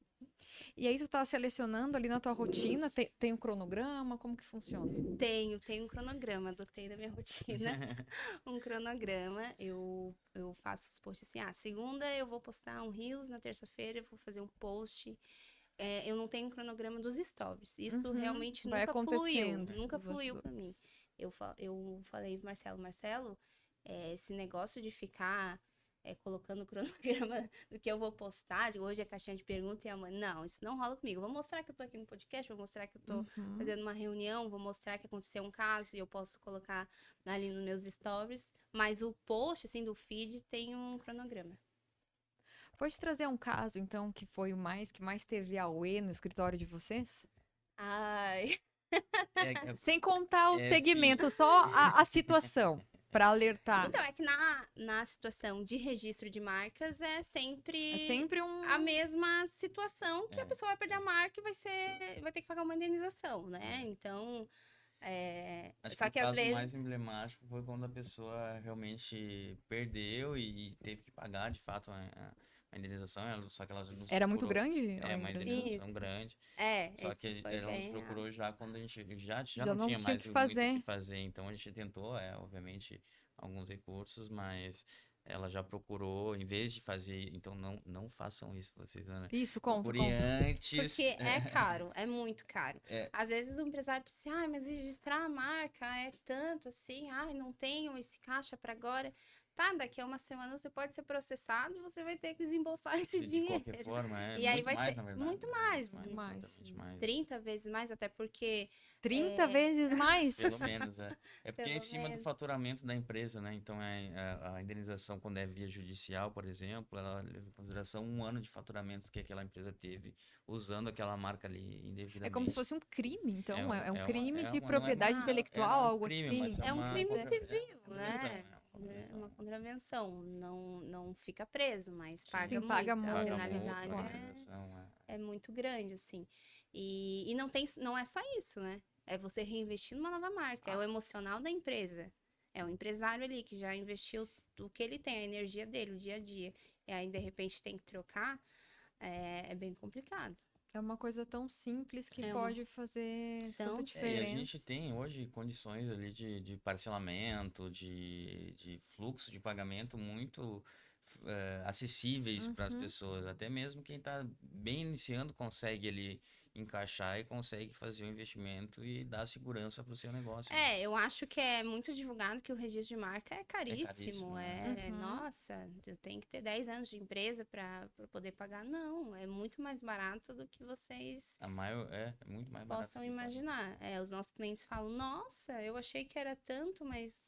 E aí tu tá selecionando ali na tua rotina, tem um cronograma, como que funciona? Tenho um cronograma, adotei na minha rotina um cronograma. Eu faço os posts assim, segunda eu vou postar um Reels, na terça-feira eu vou fazer um post. Eu não tenho um cronograma dos stories. Isso Uhum. realmente Vai acontecendo. nunca Os fluiu bastidores. para mim. Eu falei pro Marcelo, esse negócio de ficar colocando o cronograma do que eu vou postar, de hoje é caixinha de pergunta e amanhã. Não, isso não rola comigo. Vou mostrar que eu tô aqui no podcast, vou mostrar que eu tô Uhum. fazendo uma reunião, vou mostrar que aconteceu um caso e eu posso colocar ali nos meus stories. Mas o post, assim, do feed tem um cronograma. Pode trazer um caso, então, que foi que mais teve auê no escritório de vocês? Ai, É, Sem contar o sim. segmento, só a situação. Pra alertar. Então, é que na situação de registro de marcas é É sempre sempre um... a mesma situação que a É, pessoa vai perder a marca e vai ter que pagar uma indenização, né? Então, Acho que só o que às caso vezes... mais emblemático foi quando a pessoa realmente perdeu e teve que pagar, de fato, a indenização, só que ela nos Era muito procurou. grande a É, uma indenização? indenização Isso. grande. Só Esse que foi ela nos bem procurou alto. já quando a gente já Já não não tinha tinha o mais que muito o que fazer. fazer. Então a gente tentou, obviamente, alguns recursos, mas ela já procurou, em vez de fazer. Então não façam isso, vocês, né? Isso, conta, Procurem conta. antes. Porque é caro, é muito caro. É, Às vezes o empresário pensa, ah, mas registrar a marca é tanto assim, ai, não tenho esse caixa para agora. Tá, daqui a uma semana você pode ser processado e você vai ter que desembolsar esse de dinheiro. qualquer forma, E aí muito vai mais, ter na verdade. muito Né? mais, Muito mais. Infinitamente mais. 30 vezes mais, até porque 30 vezes mais? Pelo menos, é. É porque é em pelo cima do menos. faturamento da empresa, né? Então, a indenização, quando é via judicial, por exemplo, ela leva em consideração um ano de faturamento que aquela empresa teve usando aquela marca ali É como se indevidamente. fosse um crime, É, então. É um é uma, crime é de uma, não é, propriedade Exato. intelectual, não é um algo crime, assim. mas é É um uma, crime é civil, uma né? convenção, é uma É convenção. uma contravenção. Não fica preso, mas Sim, paga Sim, paga muito. A paga multa, multa, penalidade paga claro. indenização, é muito grande, assim. E não é só isso, né? É você reinvestir numa nova marca. É o emocional da empresa. É o empresário ali que já investiu o que ele tem, a energia dele, o dia a dia. E aí, de repente, tem que trocar. É bem complicado. É uma coisa tão simples que É uma pode fazer tanta tão E a gente diferença. tem hoje condições ali de parcelamento, de fluxo de pagamento muito acessíveis para as Uhum. pessoas. Até mesmo quem está bem iniciando consegue ali encaixar e consegue fazer o investimento e dar segurança para o seu negócio, né? Eu acho que é muito divulgado que o registro de marca é É caríssimo. caríssimo, né? Uhum. Nossa, eu tenho que ter 10 anos de empresa para poder pagar. Não, é muito mais barato do que vocês É muito mais barato possam que paga. imaginar. Os nossos clientes falam, nossa, eu achei que era tanto, mas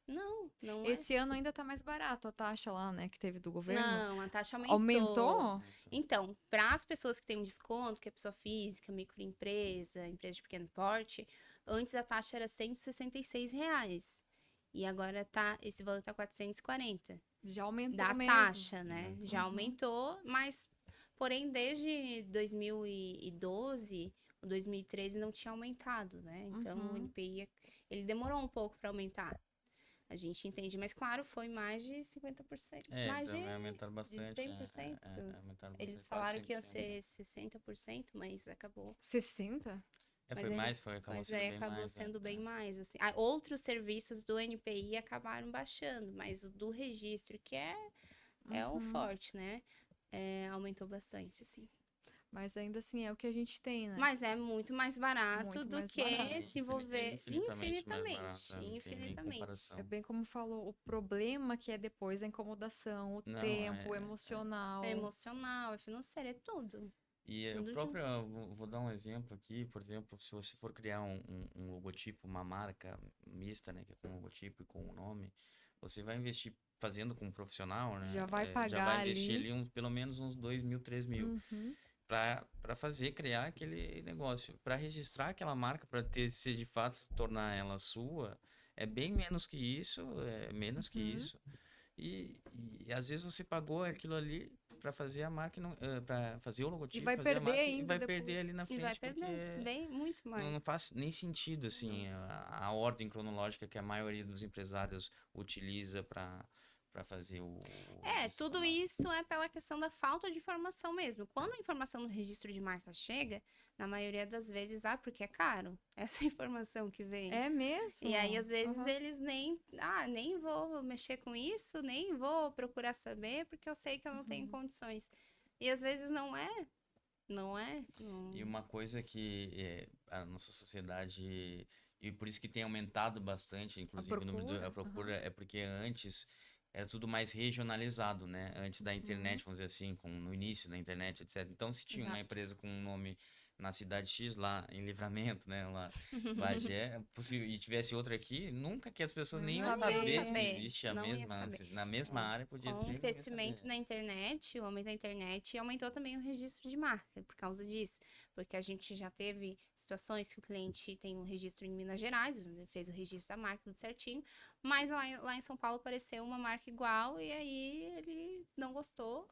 não é. Esse ano ainda tá mais barato a taxa lá, né, que teve do governo. Não, a taxa aumentou. Aumentou? Então, para as pessoas que têm um desconto, que é pessoa física, microempresa, empresa de pequeno porte, antes a taxa era R$ 166. E agora esse valor tá 440 Já aumentou da mesmo. taxa, né? Aumentou. Já Uhum. aumentou, mas porém desde 2012, o 2013 não tinha aumentado, né? Então o Uhum. NPI ele demorou um pouco para aumentar. A gente entende, mas claro, foi mais de 50%, mais Também aumentaram de bastante. 100%. Aumentaram Eles bastante, quase falaram que ia 100%. ser 60%, mas acabou. 60? Foi mais, acabou Mas sendo aí bem acabou mais. sendo bem mais, assim. Outros serviços do NPI acabaram baixando, mas o do registro, que é o Uhum. forte, né? Aumentou bastante, assim. Mas ainda assim é o que a gente tem, né? Mas é muito mais barato Muito do mais que barato. se envolver Infinitamente mais barato, infinitamente, não tem nem É comparação. bem como falou, o problema que é depois a incomodação, o Não, tempo, o emocional. É emocional, é financeiro, é tudo. E o Tudo próprio, junto. vou dar um exemplo aqui, por exemplo, se você for criar um logotipo, uma marca mista, né, que é com logotipo e com o nome, você vai investir fazendo com um profissional, né, Já vai já vai pagar investir ali. ali pelo menos uns 2.000, 3.000, Uhum. para fazer, criar aquele negócio, para registrar aquela marca, para ter, se de fato se tornar ela sua, é bem menos que isso, é menos que Uhum. isso. E às vezes você pagou aquilo ali para fazer a marca, para fazer o E logotipo, vai fazer a perder marca e ainda vai depois. perder ali na E vai frente porque perder, bem, muito mais. não faz nem sentido assim a ordem cronológica que a maioria dos empresários utiliza para fazer o registro da Tudo marca. isso é pela questão da falta de informação mesmo. Quando a informação no registro de marca chega, na maioria das vezes, porque é caro, essa informação que vem. É mesmo? E aí, às vezes, Uhum. eles nem vou mexer com isso, nem vou procurar saber, porque eu sei que eu não tenho condições. E às vezes não é. Não é? E uma coisa que a nossa sociedade, e por isso que tem aumentado bastante, A inclusive o número procura? da procura, é porque antes era tudo mais regionalizado, né? Antes da Uhum. internet, vamos dizer assim, no início da internet, etc. Então, se tinha uma Exato. empresa com um nome na cidade X, lá em Livramento, né? Lá, Bagé, e tivesse outra aqui, nunca que as pessoas Não nem ia iam Não iam saber que saber, existe a não ia mesma, saber. na mesma área, podia Com ter, o não ia crescimento saber. da internet, o aumento da internet, aumentou também o registro de marca por causa disso. Porque a gente já teve situações que o cliente tem um registro em Minas Gerais, ele fez o registro da marca tudo certinho, mas lá em São Paulo apareceu uma marca igual e aí ele não gostou,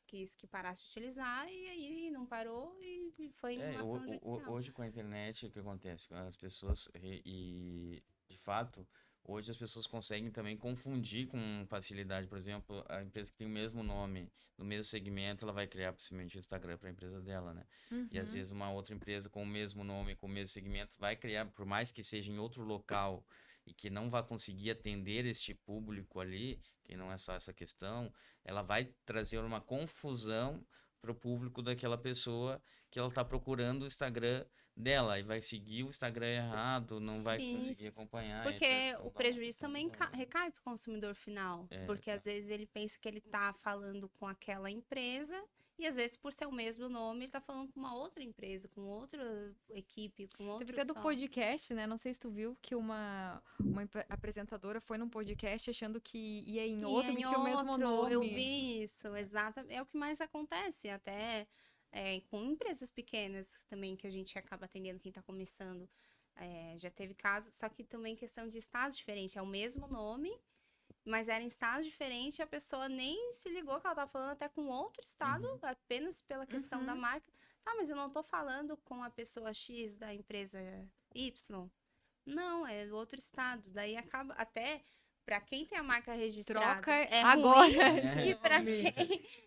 quis que parasse de utilizar e aí não parou e foi em uma ação judicial. Hoje com a internet, o que acontece? As pessoas, de fato, hoje as pessoas conseguem também confundir com facilidade. Por exemplo, a empresa que tem o mesmo nome, no mesmo segmento, ela vai criar possivelmente o Instagram para a empresa dela, né? E às Uhum. vezes uma outra empresa com o mesmo nome, com o mesmo segmento, vai criar, por mais que seja em outro local e que não vá conseguir atender este público ali, que não é só essa questão, ela vai trazer uma confusão para o público daquela pessoa que ela está procurando o Instagram dela e vai seguir o Instagram errado, não vai conseguir Isso. acompanhar, etc. Porque Então o dá uma prejuízo também confusão, né? recai para o consumidor final. Porque às Exato. vezes ele pensa que ele está falando com aquela empresa e às vezes por ser o mesmo nome, ele está falando com uma outra empresa, com outra equipe, com Teve outros até do sócios. podcast, né? Não sei se tu viu que uma apresentadora foi num podcast achando que ia em E outro que em tinha o mesmo outro, eu nome. vi isso, exatamente. É o que mais acontece, até com empresas pequenas também, que a gente acaba atendendo quem está começando. Já teve casos, só que também questão de estados diferentes. É o mesmo nome, mas era em estado diferente, a pessoa nem se ligou que ela estava falando até com outro estado, Uhum. apenas pela questão da Uhum. marca. Tá, mas eu não estou falando com a pessoa X da empresa Y. Não, é do outro estado. Daí acaba até para quem tem a marca registrada Troca é agora ruim esse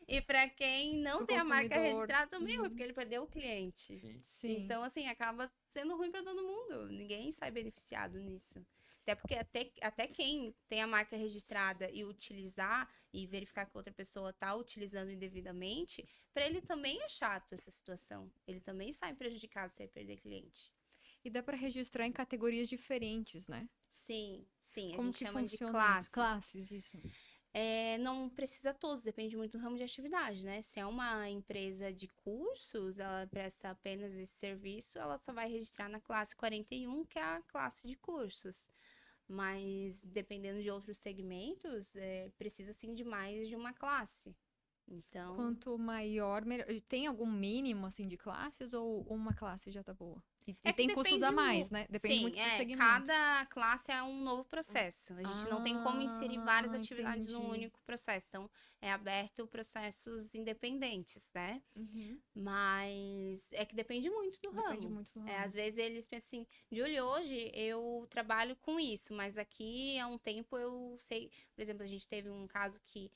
e para nome quem não pro tem a marca consumidor. registrada também é ruim, porque Uhum. ele perdeu o cliente. Sim. Sim. Então, assim, acaba sendo ruim para todo mundo. Ninguém sai beneficiado nisso. Até porque até quem tem a marca registrada e utilizar e verificar que outra pessoa está utilizando indevidamente, para ele também é chato essa situação. Ele também sai prejudicado se ele perder cliente. E dá para registrar em categorias diferentes, né? Sim, sim, a Como gente que chama de funciona isso? classes. Classes, isso. Não precisa todos, depende muito do ramo de atividade, né? Se é uma empresa de cursos, ela presta apenas esse serviço, ela só vai registrar na classe 41, que é a classe de cursos. Mas dependendo de outros segmentos, precisa sim de mais de uma classe. Então, Quanto maior, melhor. Tem algum mínimo, assim, de classes ou uma classe já tá boa? E é que tem custos a depende mais, né? Depende sim, muito do segmento. cada classe é um novo processo. A gente não tem como inserir várias atividades num Entendi. único processo. Então, é aberto processos independentes, né? Uhum. Mas é que depende muito do Depende ramo. muito do ramo. Às vezes eles pensam assim, Júlio, hoje eu trabalho com isso, mas daqui a um tempo eu sei. Por exemplo, a gente teve um caso que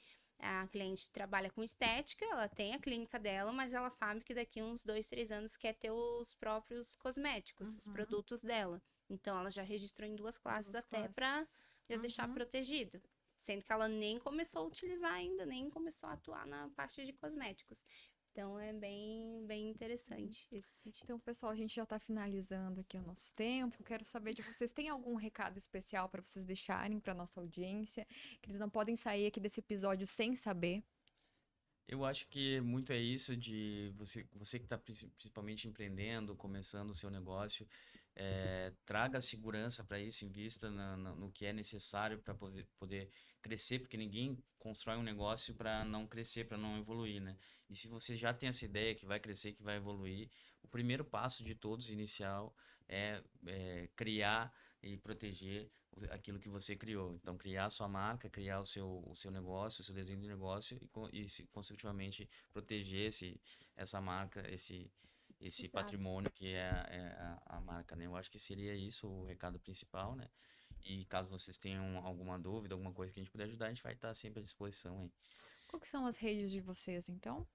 a cliente trabalha com estética, ela tem a clínica dela, mas ela sabe que daqui a uns 2, 3 anos quer ter os próprios cosméticos, os Uhum. produtos dela. Então ela já registrou em duas classes Duas até para classes. já deixar Uhum. protegido. Sendo que ela nem começou a utilizar ainda, nem começou a atuar na parte de cosméticos. Então é bem interessante esse sentido. Então, pessoal, a gente já está finalizando aqui o nosso tempo. Quero saber de vocês, tem algum recado especial para vocês deixarem para nossa audiência? Que eles não podem sair aqui desse episódio sem saber. Eu acho que muito é isso de você que está principalmente empreendendo, começando o seu negócio, traga segurança para isso, invista no que é necessário para poder crescer, porque ninguém constrói um negócio para não crescer, para não evoluir, né? E se você já tem essa ideia que vai crescer, que vai evoluir, o primeiro passo de todos, inicial, é criar e proteger aquilo que você criou. Então, criar a sua marca, criar o seu negócio, o seu desenho de negócio consecutivamente, proteger essa marca, esse Exato. patrimônio que é a marca, né? Eu acho que seria isso o recado principal, né? E caso vocês tenham alguma dúvida, alguma coisa que a gente puder ajudar, a gente vai estar sempre à disposição aí. Qual que são as redes de vocês, então?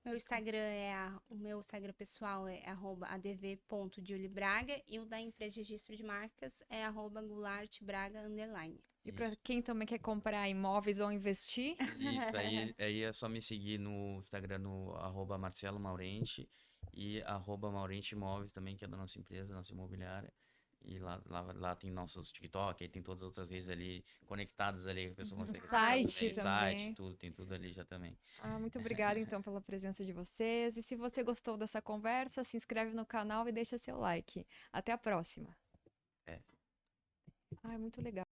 O meu Instagram pessoal é @adv.julibraga e o da empresa de registro de marcas é @gulartbraga_. E para Isso. quem também quer comprar imóveis ou investir, Isso, aí é só me seguir no Instagram no @Marcelo Maurenti e @Maurenti Imóveis também, que é da nossa empresa, nossa imobiliária. E lá tem nossos TikTok, aí tem todas as outras redes ali conectadas ali, a pessoa consegue Site acessar também, também. site, tudo, tem tudo ali já também. Ah, muito obrigada, então, pela presença de vocês. E se você gostou dessa conversa, se inscreve no canal e deixa seu like. Até a próxima. É. Ah, é muito legal.